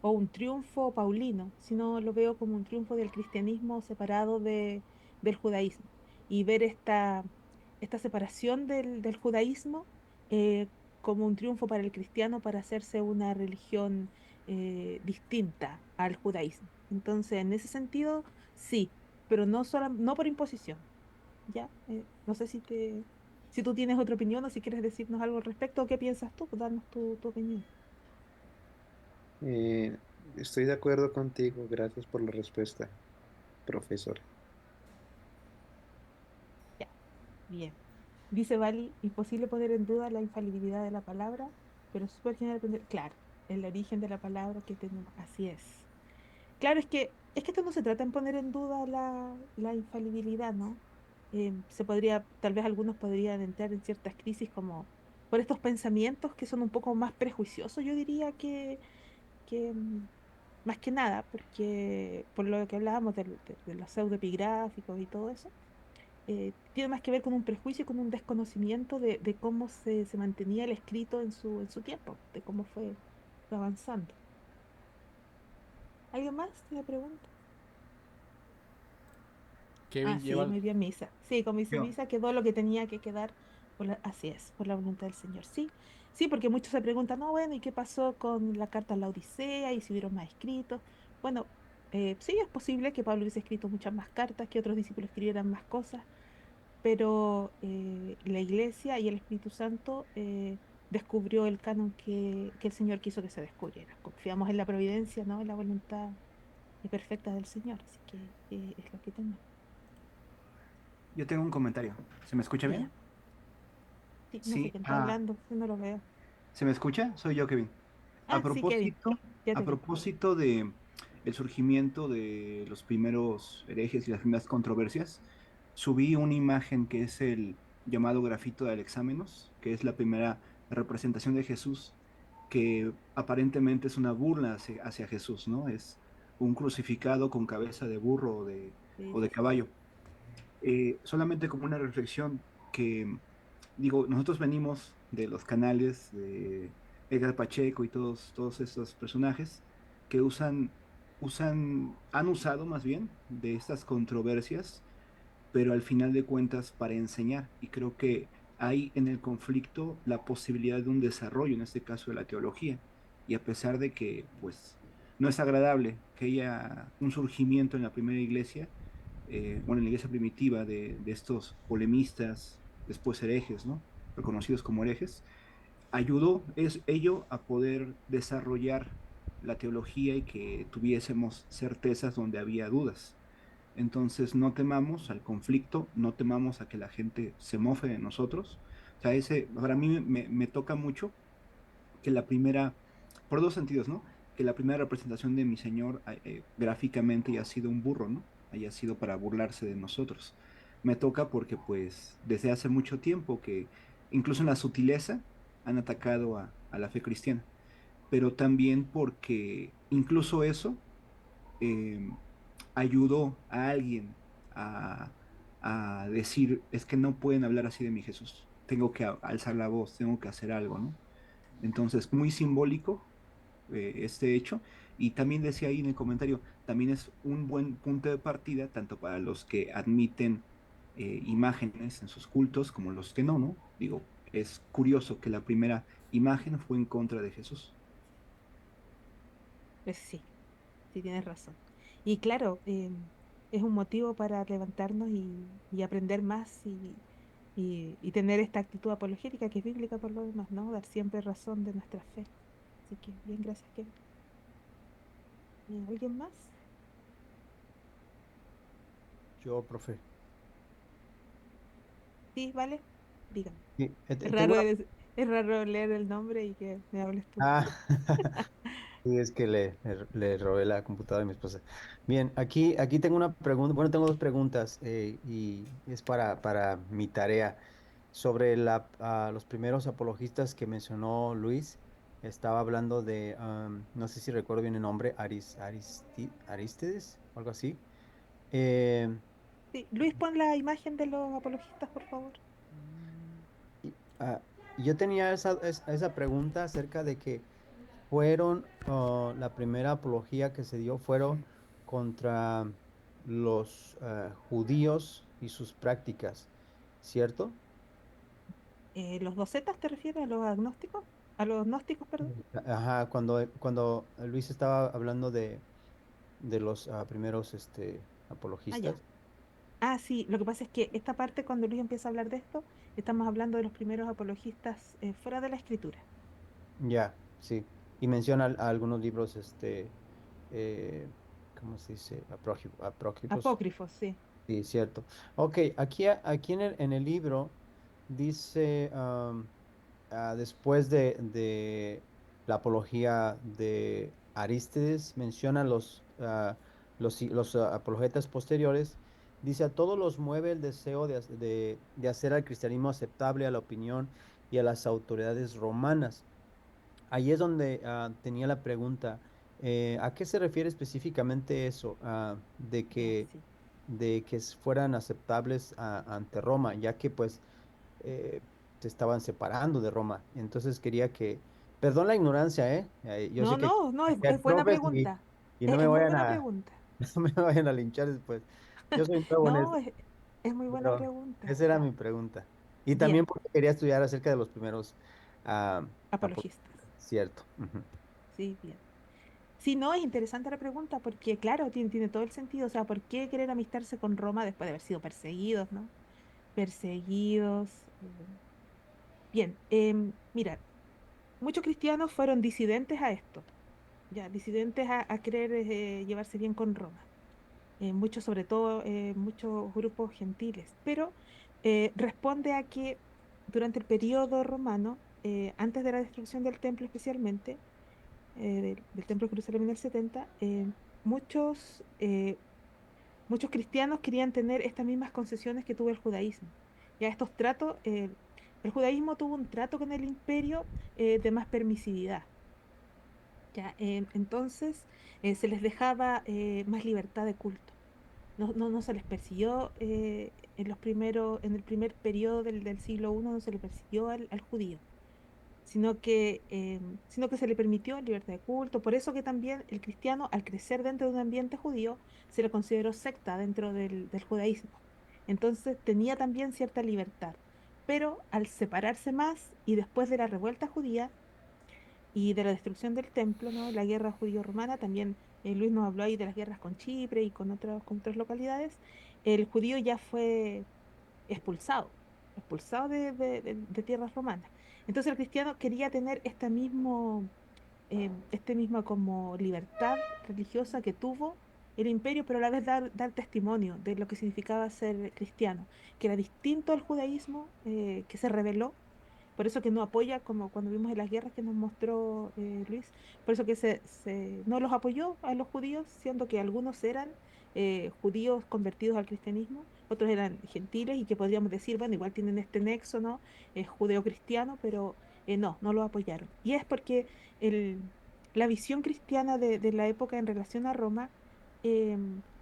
o un triunfo paulino, sino lo veo como un triunfo del cristianismo separado del judaísmo y ver esta separación del judaísmo eh, como un triunfo para el cristiano para hacerse una religión distinta al judaísmo. Entonces, en ese sentido, sí, pero no por imposición, ¿ya? No sé si tú tienes otra opinión o si quieres decirnos algo al respecto o qué piensas tú, darnos tu opinión. Eh, Estoy de acuerdo contigo. Gracias por la respuesta, profesor. Ya, bien. Dice Bali, imposible poner en duda la infalibilidad de la palabra, pero es súper genial aprender, claro, el origen de la palabra que tenemos, así es. Claro, es que esto no se trata en poner en duda la infalibilidad, ¿no? Tal vez algunos podrían entrar en ciertas crisis como por estos pensamientos que son un poco más prejuiciosos, yo diría que más que nada, porque por lo que hablábamos de los pseudoepigráficos y todo eso tiene más que ver con un prejuicio y con un desconocimiento de cómo se mantenía el escrito en su tiempo, de cómo fue avanzando. ¿Alguien más tiene pregunta? Ah, Kevin sí, lleva... muy bien, misa. Sí, con misa, Yo, misa quedó lo que tenía que quedar, así es, por la voluntad del Señor. Sí, sí, porque muchos se preguntan, no, bueno, ¿y qué pasó con la carta a la Odisea? ¿Y si hubieron más escritos? Bueno, sí, es posible que Pablo hubiese escrito muchas más cartas, que otros discípulos escribieran más cosas, pero la Iglesia y el Espíritu Santo descubrió el canon que el Señor quiso que se descubriera. Confiamos en la providencia, ¿no? En la voluntad perfecta del Señor, así que es lo que tenemos. yo tengo un comentario. ¿Se me escucha ¿Ya? bien? Sí, no sé Sí. quién está hablando, yo no lo veo. ¿Se me escucha? Soy yo, Kevin. A Ah, sí, Kevin, propósito, ya a te vi. propósito de el surgimiento de los primeros herejes y las primeras controversias, subí una imagen que es el llamado grafito de Alexámenos, que es la primera representación de Jesús, que aparentemente es una burla hacia Jesús, ¿no? Es un crucificado con cabeza de burro Sí, o de sí, sí. caballo. Solamente como una reflexión que, digo, nosotros venimos de los canales de Edgar Pacheco y todos estos personajes que han usado más bien de estas controversias, pero al final de cuentas para enseñar. Y creo que hay en el conflicto la posibilidad de un desarrollo, en este caso de la teología. Y a pesar de que, pues, no es agradable que haya un surgimiento en la primera iglesia, bueno, en la iglesia primitiva de estos polemistas, después herejes, ¿no? Reconocidos como herejes, ayudó ello a poder desarrollar la teología y que tuviésemos certezas donde había dudas. Entonces, no temamos al conflicto, no temamos a que la gente se mofe de nosotros. O sea, para mí me toca mucho que la primera, por dos sentidos, ¿no? Que la primera representación de mi Señor gráficamente haya sido un burro, ¿no? Haya sido para burlarse de nosotros. Me toca porque, pues, desde hace mucho tiempo que incluso en la sutileza han atacado a la fe cristiana, pero también porque incluso eso eh, ayudó a alguien a, a decir, es que no pueden hablar así de mi Jesús, tengo que alzar la voz, tengo que hacer algo, ¿no? Entonces, muy simbólico este hecho. Y también decía ahí en el comentario, también es un buen punto de partida, tanto para los que admiten imágenes en sus cultos como los que no, ¿no? Digo, es curioso que la primera imagen fue en contra de Jesús. Pues sí, sí tienes razón. Y claro, es un motivo para levantarnos y aprender más y tener esta actitud apologética que es bíblica por lo demás, ¿no? Dar siempre razón de nuestra fe. Así que bien, gracias, Kevin. ¿Alguien más? Yo, profe. Sí, vale. Dígame. Sí, Es tengo raro, una... es raro leer el nombre y que me hables tú. Ah, sí, es que le robé la computadora a mi esposa. Bien, aquí tengo una pregunta, bueno, tengo dos preguntas y es para mi tarea. Sobre los primeros apologistas que mencionó Luis, estaba hablando de, no sé si recuerdo bien el nombre, Arístides o algo así. Em, Sí, Luis, pon la imagen de los apologistas, por favor. y, yo tenía esa pregunta acerca de que fueron, la primera apología que se dio fueron contra los judíos y sus prácticas, ¿cierto? ¿Los docetas te refieres a los agnósticos? ¿A los gnósticos, perdón? Ajá, cuando Luis estaba hablando de los primeros Ah, ya. apologistas. Ah, sí, lo que pasa es que esta parte, cuando Luis empieza a hablar de esto, estamos hablando de los primeros apologistas fuera de la escritura. Ya, sí. Y menciona algunos libros, eh, ¿cómo se dice? Apócrifos. Apócrifos, sí. Sí, cierto. Ok, aquí en el libro dice, después de la apología de Arístides, menciona los apologetas posteriores, dice, a todos los mueve el deseo de hacer al cristianismo aceptable a la opinión y a las autoridades romanas. Ahí es donde tenía la pregunta, ¿a qué se refiere específicamente eso? De Ya, que, sí. de que fueran aceptables ante Roma, ya que pues eh, se estaban separando de Roma. Entonces quería perdón la ignorancia, ¿eh? Yo No, sé que no, no, hay es buena profes pregunta. y no me Es muy vayan buena a, pregunta. no me vayan a linchar después. Yo soy nuevo en No, esto, es muy buena pero pregunta. esa era mi pregunta. Y también Bien, porque quería estudiar acerca de los primeros ah, apologistas. apologistas, cierto. Ujú. Sí, bien. Sí, no, es interesante la pregunta porque, claro, tiene todo el sentido. O sea, ¿por qué querer amistarse con Roma después de haber sido perseguidos, ¿no? Perseguidos. Bien, mira, muchos cristianos fueron disidentes a esto, ya, disidentes a querer llevarse bien con Roma. Muchos, sobre todo, muchos grupos gentiles. Pero responde a que durante el periodo romano, antes de la destrucción del templo especialmente, del templo de Jerusalén en el 70, muchos cristianos querían tener estas mismas concesiones que tuvo el judaísmo. Ya estos tratos, el judaísmo tuvo un trato con el imperio de más permisividad. Ya, entonces se les dejaba más libertad de culto. No se les persiguió en el primer periodo del siglo I, no se le persiguió al judío, sino que se le permitió libertad de culto. Por eso que también el cristiano, al crecer dentro de un ambiente judío, se le consideró secta dentro del judaísmo. Entonces tenía también cierta libertad. Pero al separarse más y después de la revuelta judía y de la destrucción del templo, ¿no? La guerra judío-romana, también Luis nos habló ahí de las guerras con Chipre y con otras localidades, el judío ya fue expulsado, expulsado de tierras romanas. Entonces el cristiano quería tener este mismo como libertad religiosa que tuvo el imperio, pero a la vez dar testimonio de lo que significaba ser cristiano, que era distinto al judaísmo, que se rebeló, por eso que no apoya, como cuando vimos en las guerras que nos mostró Luis, por eso que no los apoyó a los judíos, siendo que algunos eran judíos convertidos al cristianismo, otros eran gentiles y que podríamos decir, bueno, igual tienen este nexo, ¿no? Es judeo-cristiano, pero no lo apoyaron. Y es porque el, la visión cristiana de la época en relación a Roma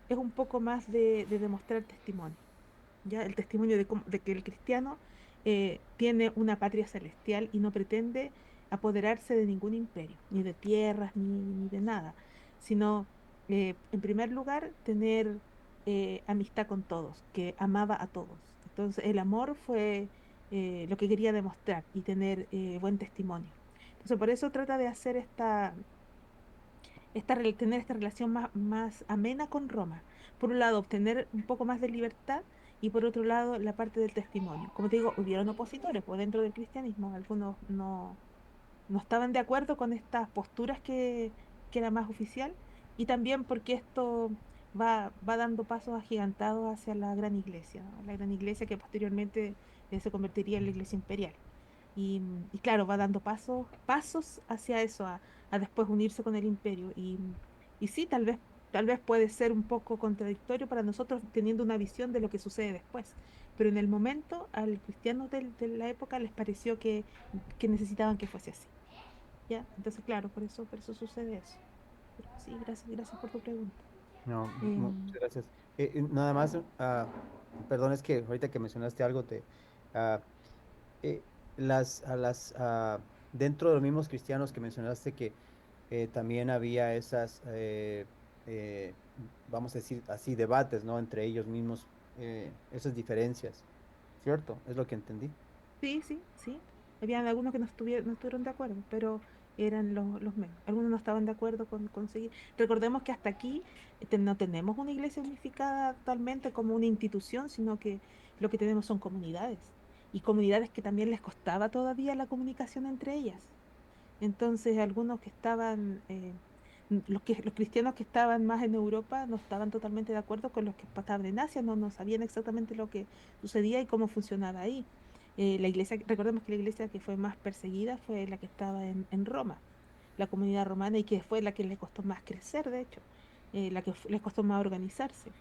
es un poco más de demostrar testimonio, ¿ya? El testimonio de que el cristiano tiene una patria celestial y no pretende apoderarse de ningún imperio, ni de tierras, ni de nada, sino, en primer lugar, tener amistad con todos, que amaba a todos. Entonces, el amor fue lo que quería demostrar y tener buen testimonio. Entonces, por eso trata de hacer tener esta relación más amena con Roma. Por un lado, obtener un poco más de libertad y por otro lado, la parte del testimonio. Como te digo, hubieron opositores pues, dentro del cristianismo, algunos no estaban de acuerdo con estas posturas que era más oficial y también porque esto va dando pasos agigantados hacia la gran iglesia, ¿no? La gran iglesia que posteriormente se convertiría en la iglesia imperial. Y claro, va dando pasos hacia eso, a después unirse con el imperio. Y sí, tal vez puede ser un poco contradictorio para nosotros teniendo una visión de lo que sucede después. Pero en el momento, a los cristianos de la época les pareció que necesitaban que fuese así. ¿Ya? Entonces, claro, por eso sucede eso. Pero sí, gracias por tu pregunta. No, Em, muchas gracias. Nada más, perdón, es que ahorita que mencionaste algo, ah, eh, dentro de los mismos cristianos que mencionaste que también había esas eh, vamos a decir así, debates, ¿no? Entre ellos mismos, esas diferencias, ¿cierto? Es lo que entendí. Sí, sí, sí. Habían algunos que no estuvieron de acuerdo, pero eran los menos. Algunos no estaban de acuerdo con seguir. Recordemos que hasta aquí no tenemos una iglesia unificada totalmente como una institución, sino que lo que tenemos son comunidades. Y comunidades que también les costaba todavía la comunicación entre ellas. Entonces, algunos que estaban, los cristianos que estaban más en Europa no estaban totalmente de acuerdo con los que estaban en Asia, no sabían exactamente lo que sucedía y cómo funcionaba ahí. La iglesia, recordemos que la iglesia que fue más perseguida fue la que estaba en Roma, la comunidad romana, y que fue la que le costó más crecer, de hecho, la que les costó más organizarse.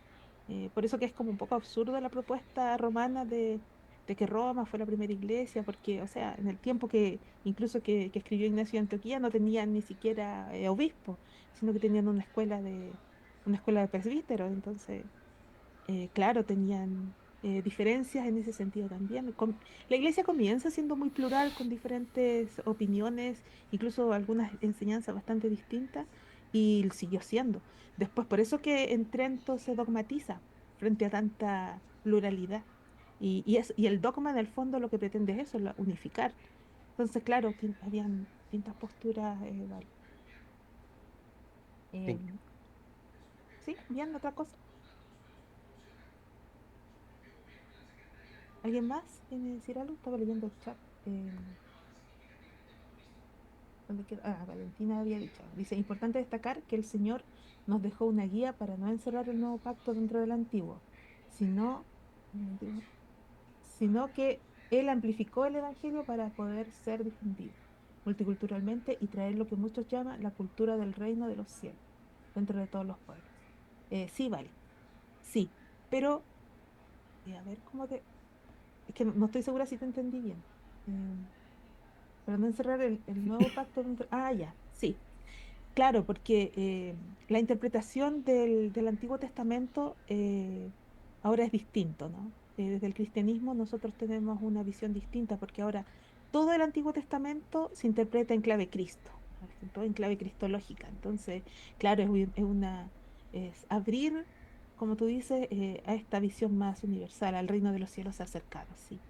Por eso que es como un poco absurdo la propuesta romana de que Roma fue la primera iglesia, porque, o sea, en el tiempo que incluso que escribió Ignacio de Antioquía no tenían ni siquiera obispo, sino que tenían una escuela de presbíteros, entonces, claro, tenían diferencias en ese sentido también. La iglesia comienza siendo muy plural, con diferentes opiniones, incluso algunas enseñanzas bastante distintas, y siguió siendo. Después, por eso que en Trento se dogmatiza frente a tanta pluralidad. Y el dogma, en el fondo, lo que pretende es eso, unificar. Entonces, claro, habían distintas posturas. Vale. Sí. Em, sí, bien, otra cosa. ¿Alguien más tiene que decir algo? Estaba leyendo el chat. ¿Dónde quedó? Ah, Valentina había dicho. Dice, importante destacar que el Señor nos dejó una guía para no encerrar el nuevo pacto dentro del antiguo, sino, digo, sino que Él amplificó el Evangelio para poder ser difundido multiculturalmente y traer lo que muchos llaman la cultura del reino de los cielos dentro de todos los pueblos. Sí, vale, sí, pero a ver cómo te... Es que no estoy segura si te entendí bien. Em, para no encerrar el nuevo pacto dentro... Ah, ya, sí. Claro, porque la interpretación del Antiguo Testamento ahora es distinto, ¿no? Desde el cristianismo nosotros tenemos una visión distinta, porque ahora todo el Antiguo Testamento se interpreta en clave Cristo, ¿no? Todo en clave cristológica. Entonces, claro, es abrir, como tú dices, a esta visión más universal, al reino de los cielos cercanos, sí.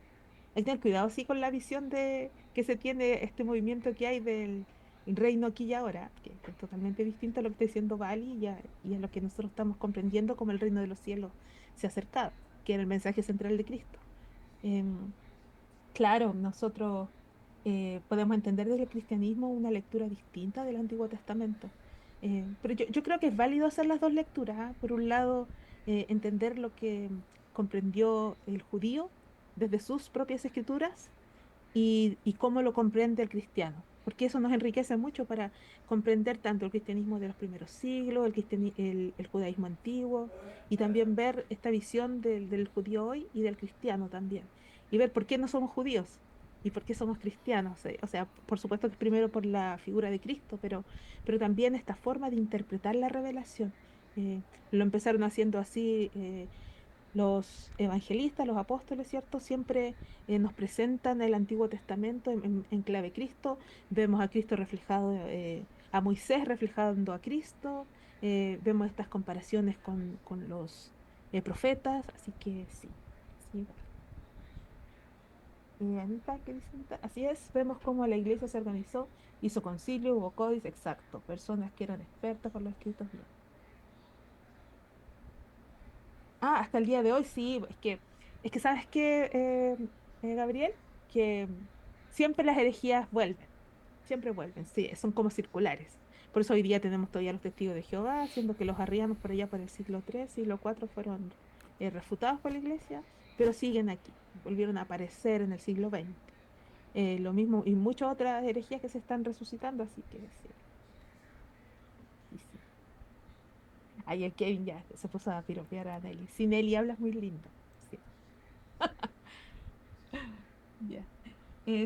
Hay que tener cuidado, sí, con la visión que se tiene, este movimiento que hay del reino aquí y ahora, que es totalmente distinto a lo que está diciendo Bali y a lo que nosotros estamos comprendiendo como el reino de los cielos se ha acercado, que era el mensaje central de Cristo. Em, claro, nosotros podemos entender desde el cristianismo una lectura distinta del Antiguo Testamento. Pero yo creo que es válido hacer las dos lecturas, ¿ah? Por un lado, entender lo que comprendió el judío desde sus propias escrituras y cómo lo comprende el cristiano, porque eso nos enriquece mucho para comprender tanto el cristianismo de los primeros siglos, el judaísmo antiguo, y también ver esta visión del judío hoy y del cristiano también, y ver por qué no somos judíos y por qué somos cristianos. O sea, por supuesto que primero por la figura de Cristo, pero también esta forma de interpretar la revelación. Lo empezaron haciendo así. Los evangelistas, los apóstoles, ¿cierto? Siempre nos presentan el Antiguo Testamento en clave Cristo. Vemos a Cristo reflejado, a Moisés reflejando a Cristo. Vemos estas comparaciones con los profetas. Así que sí, sí. Anita, ¿qué dice Anita? Así es, vemos cómo la iglesia se organizó, hizo concilio, hubo códice, exacto. Personas que eran expertas por los escritos bien. Ah, hasta el día de hoy sí, es que ¿sabes qué, Gabriel? Que siempre las herejías siempre vuelven, sí, son como circulares. Por eso hoy día tenemos todavía los testigos de Jehová, siendo que los arrianos por allá por el siglo III, siglo IV fueron refutados por la iglesia, pero siguen aquí, volvieron a aparecer en el siglo XX. Lo mismo y muchas otras herejías que se están resucitando, así que sí, sí, sí. Ahí el Kevin ya se puso a piropear a Nelly. Sí, Nelly, hablas muy lindo. Sí. Ya.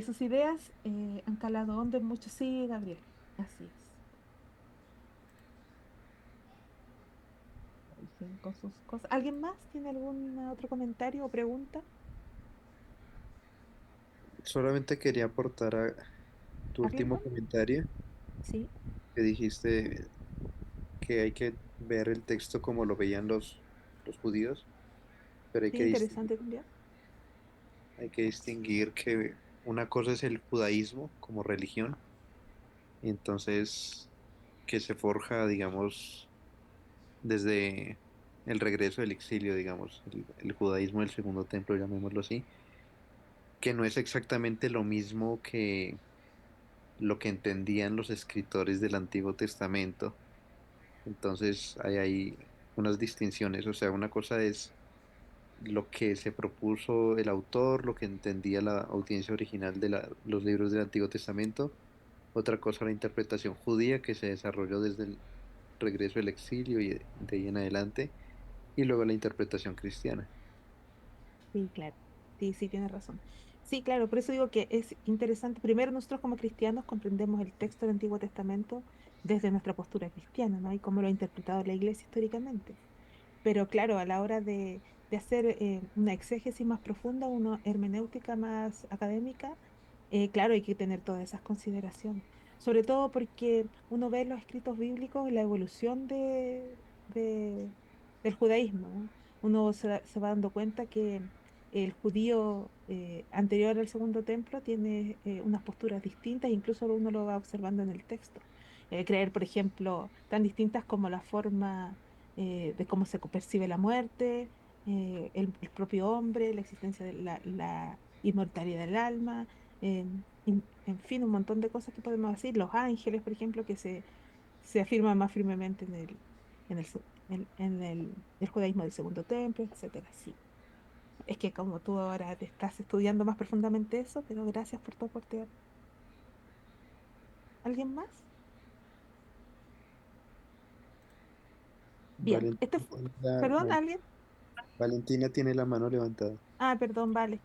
Sus ideas han calado hondo en muchos. Sí, Gabriel. Así es. Ahí siguen con sus cosas. ¿Alguien más tiene algún otro comentario o pregunta? Solamente quería aportar a tu último ¿Harrington? comentario Sí. que dijiste que hay que ver el texto como lo veían los judíos, pero Sí, interesante también. hay que distinguir que una cosa es el judaísmo como religión, y entonces que se forja, digamos, desde el regreso del exilio, digamos, el judaísmo del segundo templo, llamémoslo así, que no es exactamente lo mismo que lo que entendían los escritores del Antiguo Testamento. Entonces hay ahí unas distinciones, o sea, una cosa es lo que se propuso el autor, lo que entendía la audiencia original de los libros del Antiguo Testamento, otra cosa la interpretación judía que se desarrolló desde el regreso del exilio y de ahí en adelante, y luego la interpretación cristiana. Sí, claro. Sí, sí, tienes razón. Sí, claro, por eso digo que es interesante. Primero, nosotros como cristianos comprendemos el texto del Antiguo Testamento desde nuestra postura cristiana, ¿no? Y cómo lo ha interpretado la Iglesia históricamente. Pero claro, a la hora de hacer una exégesis más profunda, una hermenéutica más académica, claro, hay que tener todas esas consideraciones. Sobre todo porque uno ve en los escritos bíblicos la evolución de- del judaísmo, ¿no? Uno se va dando cuenta que el judío anterior al segundo templo tiene unas posturas distintas, incluso uno lo va observando en el texto. Creer, por ejemplo, tan distintas como la forma de cómo se percibe la muerte, el propio hombre, la existencia de la inmortalidad del alma, en fin, un montón de cosas que podemos decir. Los ángeles, por ejemplo, que se afirman más firmemente en el, se- en el judaísmo del segundo templo, etcétera. Sí. Es que como tú ahora te estás estudiando más profundamente eso, pero gracias por tu aporte. ¿Alguien más? Bien, Valentina tiene perdón, ¿alguien? Valentina tiene la mano levantada. Ah, perdón, vale.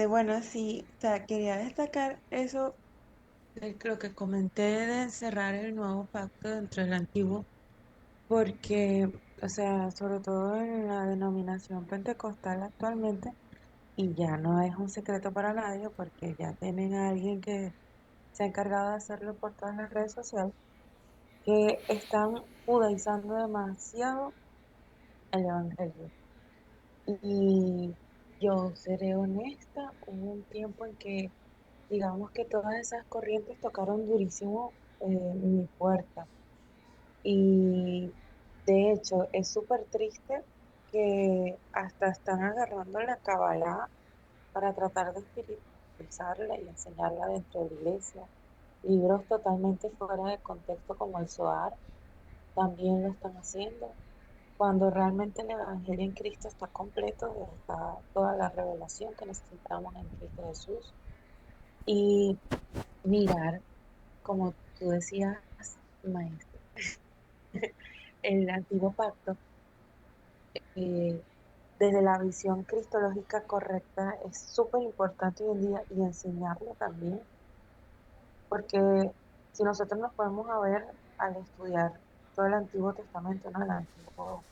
Bueno, sí, o sea, quería destacar eso de lo que comenté de encerrar el nuevo pacto dentro del antiguo, porque, o sea, sobre todo en la denominación pentecostal actualmente, y ya no es un secreto para nadie, porque ya tienen a alguien que se ha encargado de hacerlo por todas las redes sociales, que están judaizando demasiado el evangelio. Y yo seré honesta, hubo un tiempo en que digamos que todas esas corrientes tocaron durísimo mi puerta. Y de hecho es súper triste que hasta están agarrando la Kabbalah para tratar de espiritualizarla y enseñarla dentro de la iglesia. Libros totalmente fuera de contexto como el Zohar también lo están haciendo. Cuando realmente el Evangelio en Cristo está completo, está toda la revelación que necesitamos en Cristo Jesús. Y mirar, como tú decías, maestro, el antiguo pacto, eh, desde la visión cristológica correcta, es súper importante hoy en día y enseñarlo también, porque si nosotros nos podemos a ver al estudiar todo el Antiguo Testamento, ¿no? El antiguo,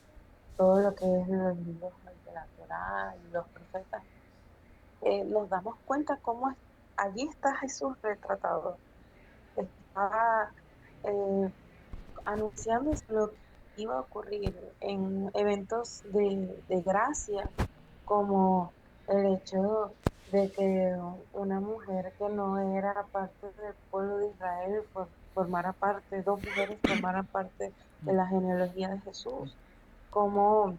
todo lo que es los libros de la Torá y los profetas, nos damos cuenta cómo allí está Jesús retratado, está eh, anunciándose lo que iba a ocurrir en eventos de gracia, como el hecho de que una mujer que no era parte del pueblo de Israel formara parte, dos mujeres formaran parte de la genealogía de Jesús, como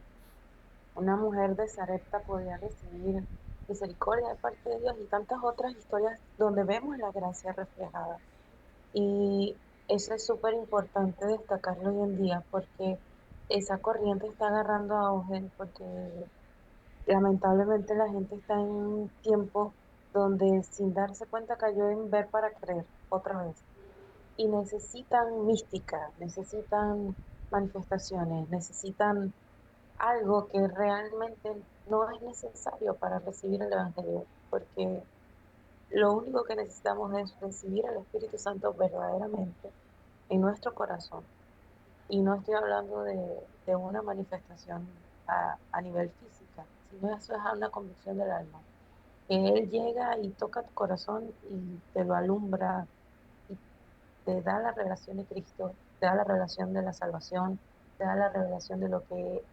una mujer de Sarepta podía recibir misericordia de parte de Dios y tantas otras historias donde vemos la gracia reflejada. Y eso es súper importante destacarlo hoy en día porque esa corriente está agarrando auge, porque lamentablemente la gente está en un tiempo donde sin darse cuenta cayó en ver para creer otra vez. Y necesitan mística, necesitan manifestaciones, necesitan algo que realmente no es necesario para recibir el Evangelio, porque lo único que necesitamos es recibir al Espíritu Santo verdaderamente en nuestro corazón. Y no estoy hablando de una manifestación a nivel física, sino eso es una convicción del alma. Que Él llega y toca tu corazón y te lo alumbra te da la revelación de Cristo, te da la revelación de la salvación, te da la revelación de lo que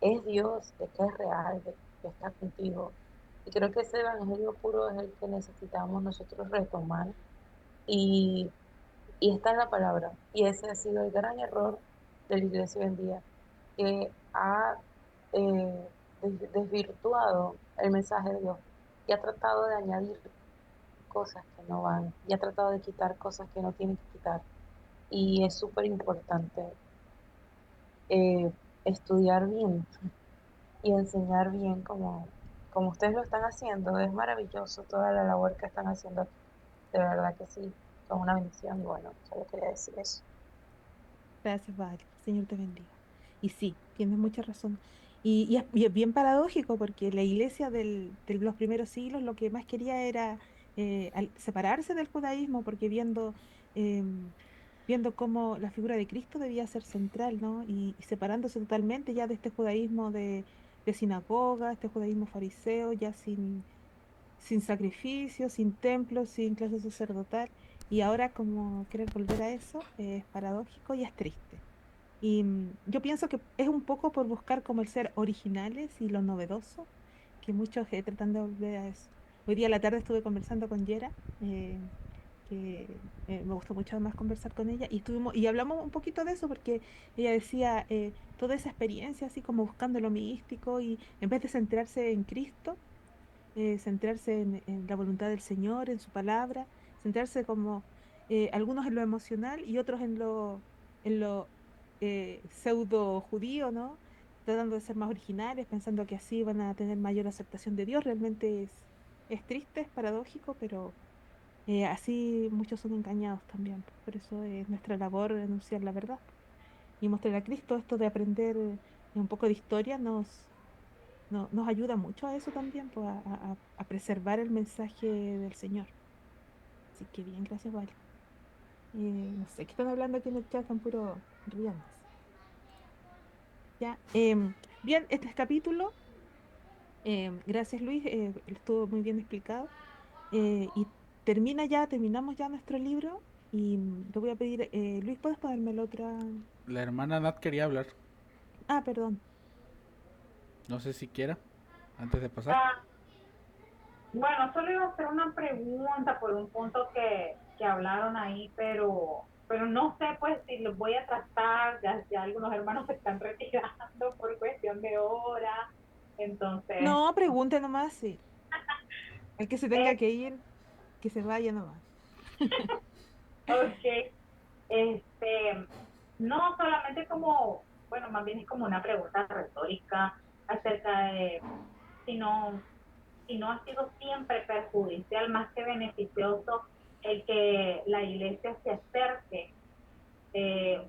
es Dios, de que es real, de que está contigo. Y creo que ese evangelio puro es el que necesitamos nosotros retomar y, y está en la palabra. Y ese ha sido el gran error de la iglesia hoy en día, que ha desvirtuado el mensaje de Dios y ha tratado de añadir cosas que no van y ha tratado de quitar cosas que no tienen que quitar. Y es súper importante eh, estudiar bien y enseñar bien como ustedes lo están haciendo. Es maravilloso toda la labor que están haciendo aquí. De verdad que sí, son una bendición y bueno, solo quería decir eso. Gracias, Vale. Señor te bendiga. Y sí, tienes mucha razón. Y es bien paradójico porque la iglesia de los primeros siglos lo que más quería era separarse del judaísmo porque viendo cómo la figura de Cristo debía ser central, ¿no? Y separándose totalmente ya de este judaísmo de sinagoga, este judaísmo fariseo, ya sin sacrificio, sin templo, sin clase sacerdotal. Y ahora como querer volver a eso es paradójico y es triste. Y yo pienso que es un poco por buscar como el ser originales y lo novedoso, que muchos tratan de volver a eso. Hoy día a la tarde estuve conversando con Yera, que me gustó mucho más conversar con ella, y hablamos un poquito de eso, porque ella decía toda esa experiencia así como buscando lo místico, y en vez de centrarse en Cristo, centrarse en la voluntad del Señor, en su palabra, centrarse como algunos en lo emocional y otros en lo pseudo judío, ¿no? Tratando de ser más originales, pensando que así van a tener mayor aceptación de Dios. Realmente es triste, es paradójico, pero así muchos son engañados también. Por eso es nuestra labor anunciar la verdad y mostrar a Cristo. Esto de aprender un poco de historia nos ayuda mucho a eso también, pues, a preservar el mensaje del Señor. Así que bien, gracias, Vale. No sé qué están hablando aquí en el chat, están puro riéndose. Ya, bien, este es capítulo. Gracias, Luis, estuvo muy bien explicado. Y terminamos ya nuestro libro. Y te voy a pedir, Luis, ¿puedes ponerme la otra? La hermana Nat quería hablar. Ah, perdón. No sé si quiera, antes de pasar. Ah, bueno, solo iba a hacer una pregunta por un punto que hablaron ahí, pero no sé pues si los voy a tratar, ya algunos hermanos se están retirando por cuestión de hora, entonces, No, pregunte nomás, sí. El que se tenga eh, que ir, que se vaya nomás. ok, este, no solamente como, bueno, más bien es como una pregunta retórica acerca de si no, si no ha sido siempre perjudicial más que beneficioso el que la iglesia se acerque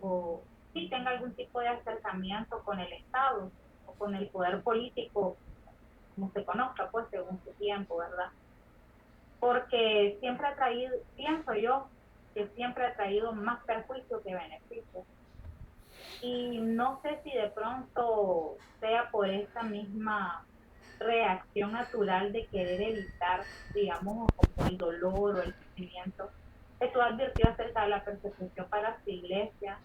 o si tenga algún tipo de acercamiento con el Estado o con el poder político, como se conozca, pues según su tiempo, ¿verdad? Porque siempre ha traído, pienso yo, que siempre ha traído más perjuicio que beneficio. Y no sé si de pronto sea por esta misma reacción natural de querer evitar, digamos, como el dolor o el sufrimiento, que tú advirtió acerca de la persecución para su iglesia,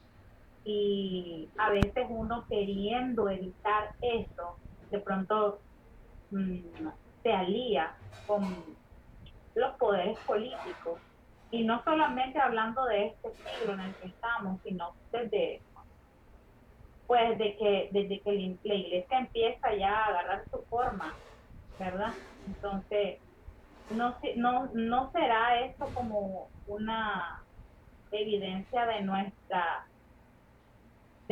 y a veces uno queriendo evitar eso, de pronto mmm, se alía con los poderes políticos. Y no solamente hablando de este siglo en el que estamos, sino pues desde que la iglesia empieza ya a agarrar su forma, ¿verdad? Entonces, no será esto como una evidencia de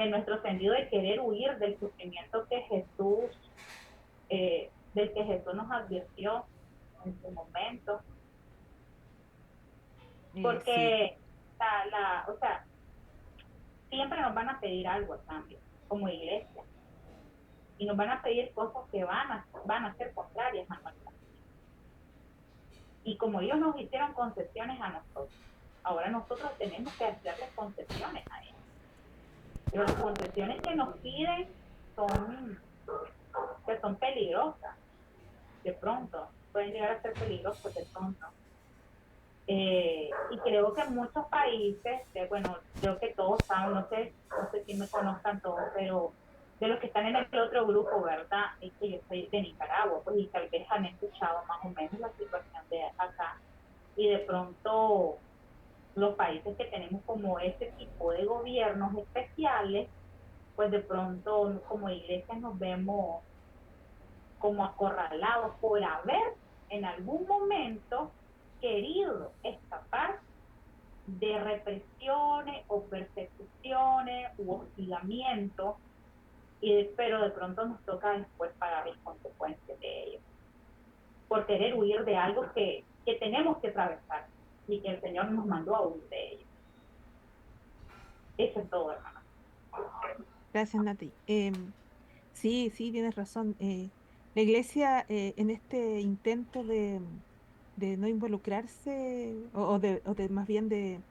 nuestro sentido de querer huir del sufrimiento del que Jesús nos advirtió en su momento, Sí. porque o sea, siempre nos van a pedir algo a cambio, como iglesia, y nos van a pedir cosas que van a ser contrarias a nuestra. Y como ellos nos hicieron concesiones a nosotros, ahora nosotros tenemos que hacerles concesiones a ellos. Pero las concesiones que nos piden son, que son peligrosas, de pronto, pueden llegar a ser peligrosos de pronto. Y creo que en muchos países, bueno, creo que todos saben, no sé si me conozcan todos, pero de los que están en el otro grupo, ¿verdad? Es que yo soy de Nicaragua, pues, y tal vez han escuchado más o menos la situación de acá. Y de pronto los países que tenemos como ese tipo de gobiernos especiales, pues de pronto como iglesia nos vemos como acorralados por haber en algún momento querido escapar de represiones o persecuciones u hostigamiento, pero de pronto nos toca después pagar las consecuencias de ello, por querer huir de algo que tenemos que atravesar y que el Señor nos mandó a huir de ello. Eso es todo, hermano. Gracias, Nati. Sí, sí, tienes razón. La iglesia en este intento de no involucrarse o de más bien de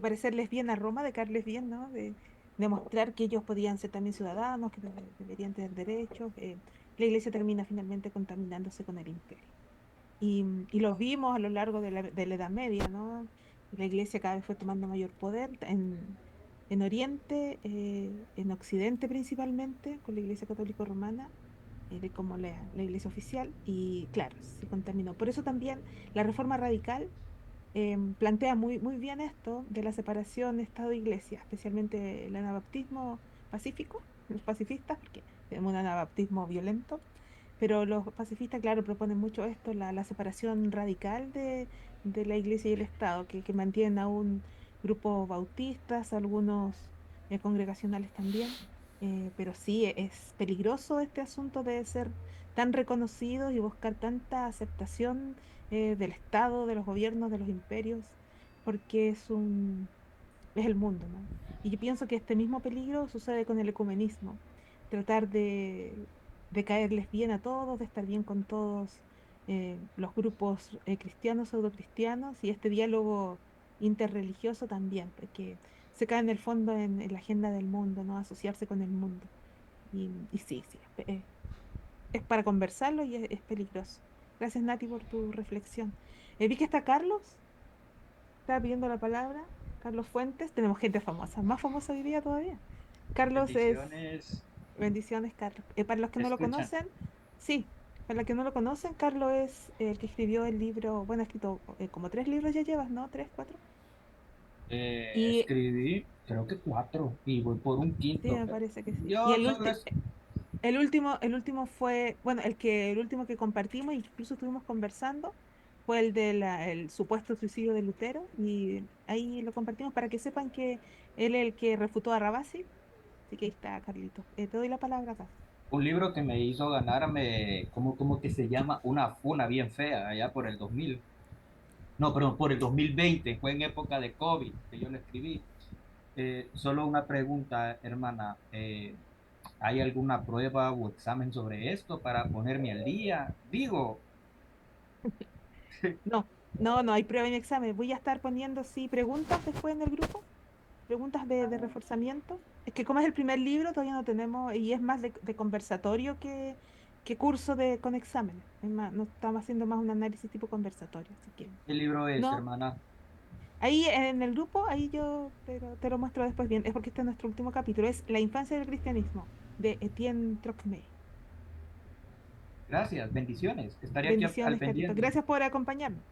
parecerles bien a Roma, de caerles bien, ¿no? De demostrar que ellos podían ser también ciudadanos, que deberían tener derechos. La iglesia termina finalmente contaminándose con el imperio. Y los vimos a lo largo de la Edad Media, ¿no? La iglesia cada vez fue tomando mayor poder en Oriente, en Occidente principalmente, con la iglesia católica romana, de como la iglesia oficial, y claro, se contaminó. Por eso también la reforma radical plantea muy bien esto de la separación Estado-Iglesia, especialmente el anabaptismo pacífico, los pacifistas, porque tenemos un anabaptismo violento, pero los pacifistas, claro, proponen mucho esto, la separación radical de la Iglesia y el Estado, que mantienen aún grupos bautistas, algunos congregacionales también, pero sí es peligroso este asunto de ser tan reconocidos y buscar tanta aceptación del Estado, de los gobiernos, de los imperios, porque es el mundo, ¿no? Y yo pienso que este mismo peligro sucede con el ecumenismo, tratar de caerles bien a todos, de estar bien con todos los grupos cristianos, pseudocristianos, y este diálogo interreligioso también, porque se cae en el fondo en la agenda del mundo, ¿no? Asociarse con el mundo. Y sí, sí, es para conversarlo y es peligroso. Gracias, Nati, por tu reflexión. Vi que está Carlos, estaba pidiendo la palabra. Carlos Fuentes, tenemos gente famosa, más famosa hoy día todavía. Carlos es, Bendiciones. bendiciones, Carlos. Para los que ¿Me no lo escuchan? conocen, sí, para los que no lo conocen, Carlos es el que escribió el libro, bueno, ha escrito como 3 libros ya llevas, ¿no? 3, 4. Y Escribí, creo que 4 y voy por un sí, quinto. me parece que sí. Y Yo solo es, el último fue, bueno, el último que compartimos, incluso estuvimos conversando, fue el el supuesto suicidio de Lutero, y ahí lo compartimos para que sepan que él es el que refutó a Rabasi. Así que ahí está, Carlitos. Te doy la palabra acá. un libro que me hizo ganarme, ¿cómo que se llama? Una funa bien fea, allá por el 2000. No, perdón, por el 2020, fue en época de COVID que yo lo escribí. Solo una pregunta, hermana. ¿Hay alguna prueba o examen sobre esto para ponerme al día? Digo, No, no hay prueba ni examen. Voy a estar poniendo, sí, preguntas después en el grupo, preguntas de reforzamiento. Es que como es el primer libro, todavía no tenemos, y es más de conversatorio que curso con exámenes. Es más, no estamos haciendo más un análisis tipo conversatorio, así que ¿qué libro es, no. hermana? Ahí en el grupo, ahí yo te lo muestro después bien. Es porque este es nuestro último capítulo. Es La infancia del cristianismo, de Etienne Trocmé. Gracias, bendiciones. Estaré aquí al Bendiciones, Carlitos. pendiente. Gracias por acompañarnos.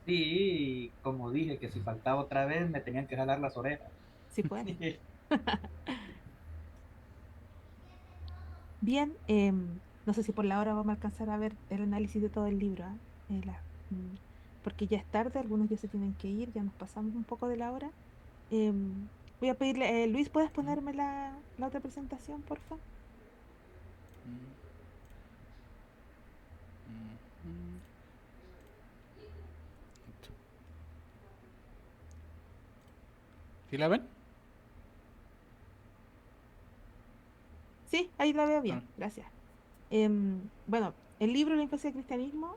Sí, como dije, que si faltaba otra vez me tenían que jalar las orejas. Sí, pues. Bien, no sé si por la hora vamos a alcanzar a ver el análisis de todo el libro, ¿ah? Mm, Porque ya es tarde, algunos ya se tienen que ir, ya nos pasamos un poco de la hora. Voy a pedirle, Luis, ¿puedes ponerme la otra presentación, por favor? ¿Sí la ven? Sí, ahí la veo Ah, bien, gracias. Bueno, el libro La infancia del cristianismo,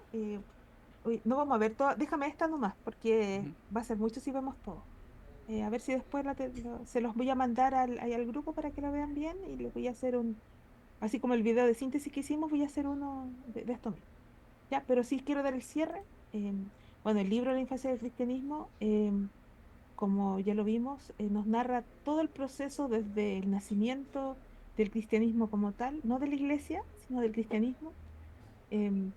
uy, no vamos a ver todo, déjame esta nomás, porque ujú. va a ser mucho si vemos todo. A ver si después se los voy a mandar ahí al grupo para que lo vean bien y les voy a hacer así como el video de síntesis que hicimos, voy a hacer uno de esto mismo. Ya, pero sí quiero dar el cierre. Bueno, el libro La infancia del cristianismo, como ya lo vimos, nos narra todo el proceso desde el nacimiento del cristianismo como tal, no de la iglesia, sino del cristianismo. em,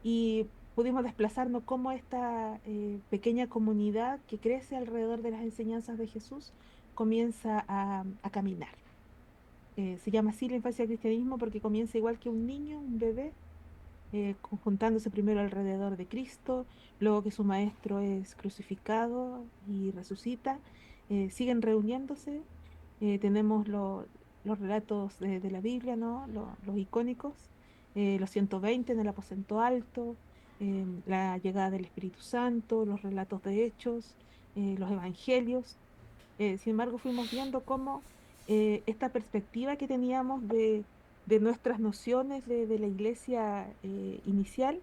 y pudimos desplazarnos como esta pequeña comunidad que crece alrededor de las enseñanzas de Jesús comienza a caminar. Se llama así la infancia del cristianismo porque comienza igual que un niño, un bebé, juntándose primero alrededor de Cristo, luego que su maestro es crucificado y resucita, siguen reuniéndose. Tenemos los relatos de la Biblia, ¿no? Los icónicos, los 120 en el aposento alto, la llegada del Espíritu Santo, los relatos de hechos, los evangelios. Sin embargo, fuimos viendo cómo esta perspectiva que teníamos de nuestras nociones de la iglesia inicial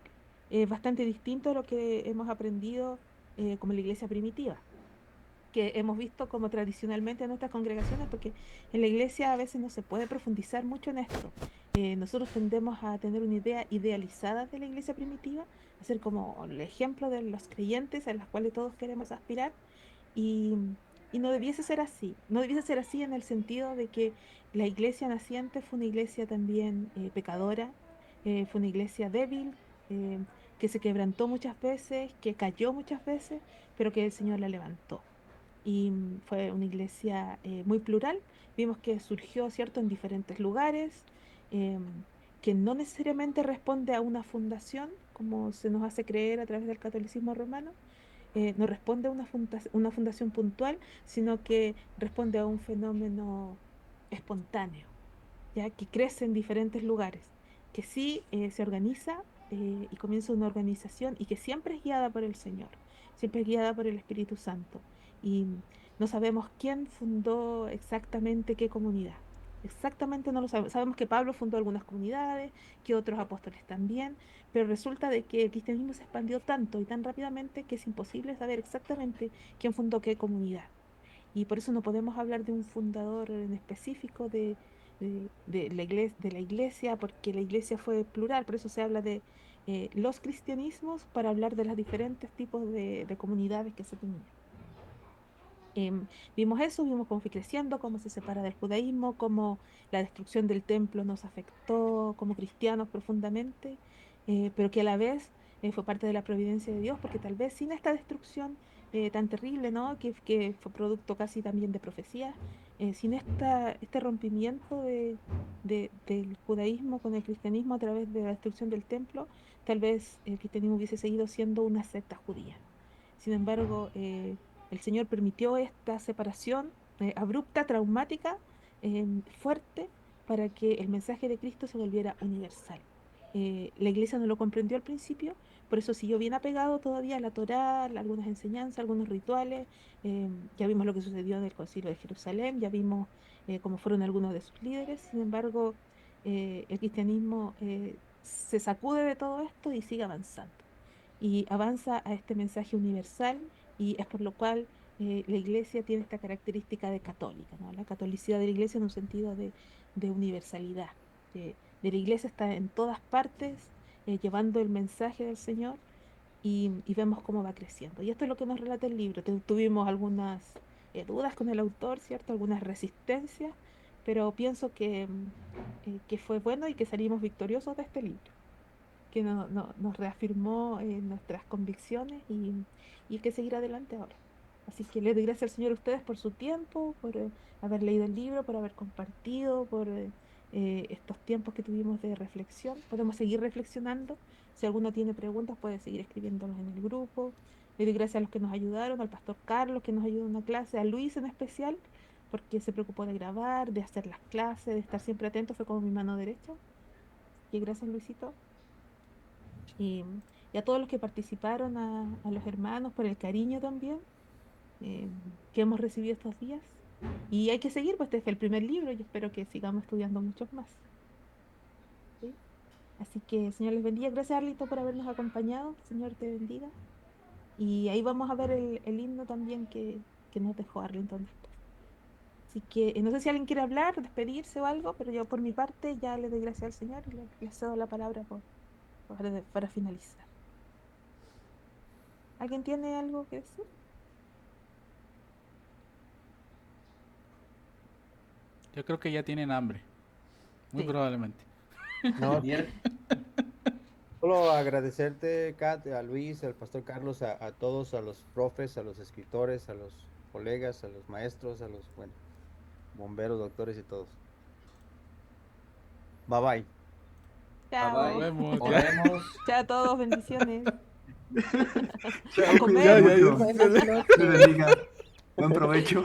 es bastante distinto a lo que hemos aprendido como la iglesia primitiva, que hemos visto como tradicionalmente en nuestras congregaciones, porque en la iglesia a veces no se puede profundizar mucho en esto. Nosotros tendemos a tener una idea idealizada de la iglesia primitiva, a ser como el ejemplo de los creyentes a los cuales todos queremos aspirar, y, y no debiese ser así. No debiese ser así en el sentido de que la iglesia naciente fue una iglesia también pecadora, fue una iglesia débil, eh, que se quebrantó muchas veces, que cayó muchas veces, pero que el Señor la levantó. Y fue una iglesia muy plural. Vimos que surgió, ¿cierto?, en diferentes lugares, em, que no necesariamente responde a una fundación, como se nos hace creer a través del catolicismo romano, no responde a una fundación puntual, sino que responde a un fenómeno espontáneo, ya que crece en diferentes lugares, que sí se organiza y comienza una organización y que siempre es guiada por el Señor, siempre es guiada por el Espíritu Santo. Y no sabemos quién fundó exactamente qué comunidad. Exactamente no lo sabemos. Sabemos que Pablo fundó algunas comunidades, que otros apóstoles también, pero resulta de que el cristianismo se expandió tanto y tan rápidamente que es imposible saber exactamente quién fundó qué comunidad. Y por eso no podemos hablar de un fundador en específico de la iglesia, porque la iglesia fue plural, por eso se habla de los cristianismos para hablar de los diferentes tipos de comunidades que se tenían. Vimos eso, vimos cómo fue creciendo, cómo se separa del judaísmo, cómo la destrucción del templo nos afectó como cristianos profundamente, pero que a la vez fue parte de la providencia de Dios, porque tal vez sin esta destrucción tan terrible, ¿no? Que fue producto casi también de profecía, sin este rompimiento del judaísmo con el cristianismo a través de la destrucción del templo, tal vez el cristianismo hubiese seguido siendo una secta judía. Sin embargo, el Señor permitió esta separación abrupta, traumática, fuerte, para que el mensaje de Cristo se volviera universal. La iglesia no lo comprendió al principio, por eso siguió bien apegado todavía a la Torá, a algunas enseñanzas, algunos rituales. Ya vimos lo que sucedió en el Concilio de Jerusalén, ya vimos cómo fueron algunos de sus líderes. Sin embargo, el cristianismo se sacude de todo esto y sigue avanzando y avanza a este mensaje universal, y es por lo cual la iglesia tiene esta característica de católica, ¿no? La catolicidad de la iglesia en un sentido de universalidad. De la iglesia está en todas partes llevando el mensaje del Señor, y vemos cómo va creciendo. Y esto es lo que nos relata el libro. Tuvimos algunas dudas con el autor, ¿cierto? Algunas resistencias, pero pienso que fue bueno y que salimos victoriosos de este libro, que nos reafirmó nuestras convicciones, y hay que seguir adelante ahora. Así que les doy gracias al Señor a ustedes por su tiempo, por haber leído el libro, por haber compartido, por estos tiempos que tuvimos de reflexión. Podemos seguir reflexionando. Si alguno tiene preguntas, puede seguir escribiéndolos en el grupo. Le doy gracias a los que nos ayudaron, al pastor Carlos, que nos ayudó en la clase, a Luis en especial, porque se preocupó de grabar, de hacer las clases, de estar siempre atento, fue como mi mano derecha. Y gracias, Luisito. Y, y a todos los que participaron, a los hermanos, por el cariño también eh, que hemos recibido estos días. Y hay que seguir, pues este es el primer libro, y espero que sigamos estudiando muchos más. ¿Sí? Así que, Señor les bendiga. Gracias, Arlito, por habernos acompañado. Señor te bendiga. Y ahí vamos a ver el himno también que nos dejó Arlington después. Así que no sé si alguien quiere hablar, despedirse o algo, pero yo por mi parte ya le doy gracias al Señor y le cedo la palabra para finalizar. ¿Alguien tiene algo que decir? Yo creo que ya tienen hambre. Muy Sí. probablemente. No, Ayer, solo agradecerte, Kat, a Luis, al pastor Carlos, a todos, a los profes, a los escritores, a los colegas, a los maestros, a los, bueno, bomberos, doctores y todos. Bye bye. Chao. Nos vemos. Ya. oremos. Chao a todos, bendiciones. Chao, A comer. cuídense mucho. Buenas noches. Dios les bendiga. Buen provecho.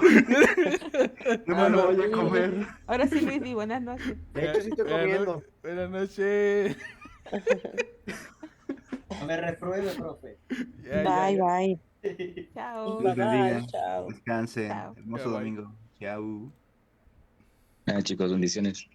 No me lo vaya a comer. Ahora sí, Luis, di buenas noches. De hecho, sí estoy comiendo. Buenas noches. No me repruebe, profe. Ya, Bye, ya. bye. Chao. Dios les bendiga. Bye, chao. Descansen. Chao. Hermoso Bye, bye. domingo. Chao. Chicos, bendiciones.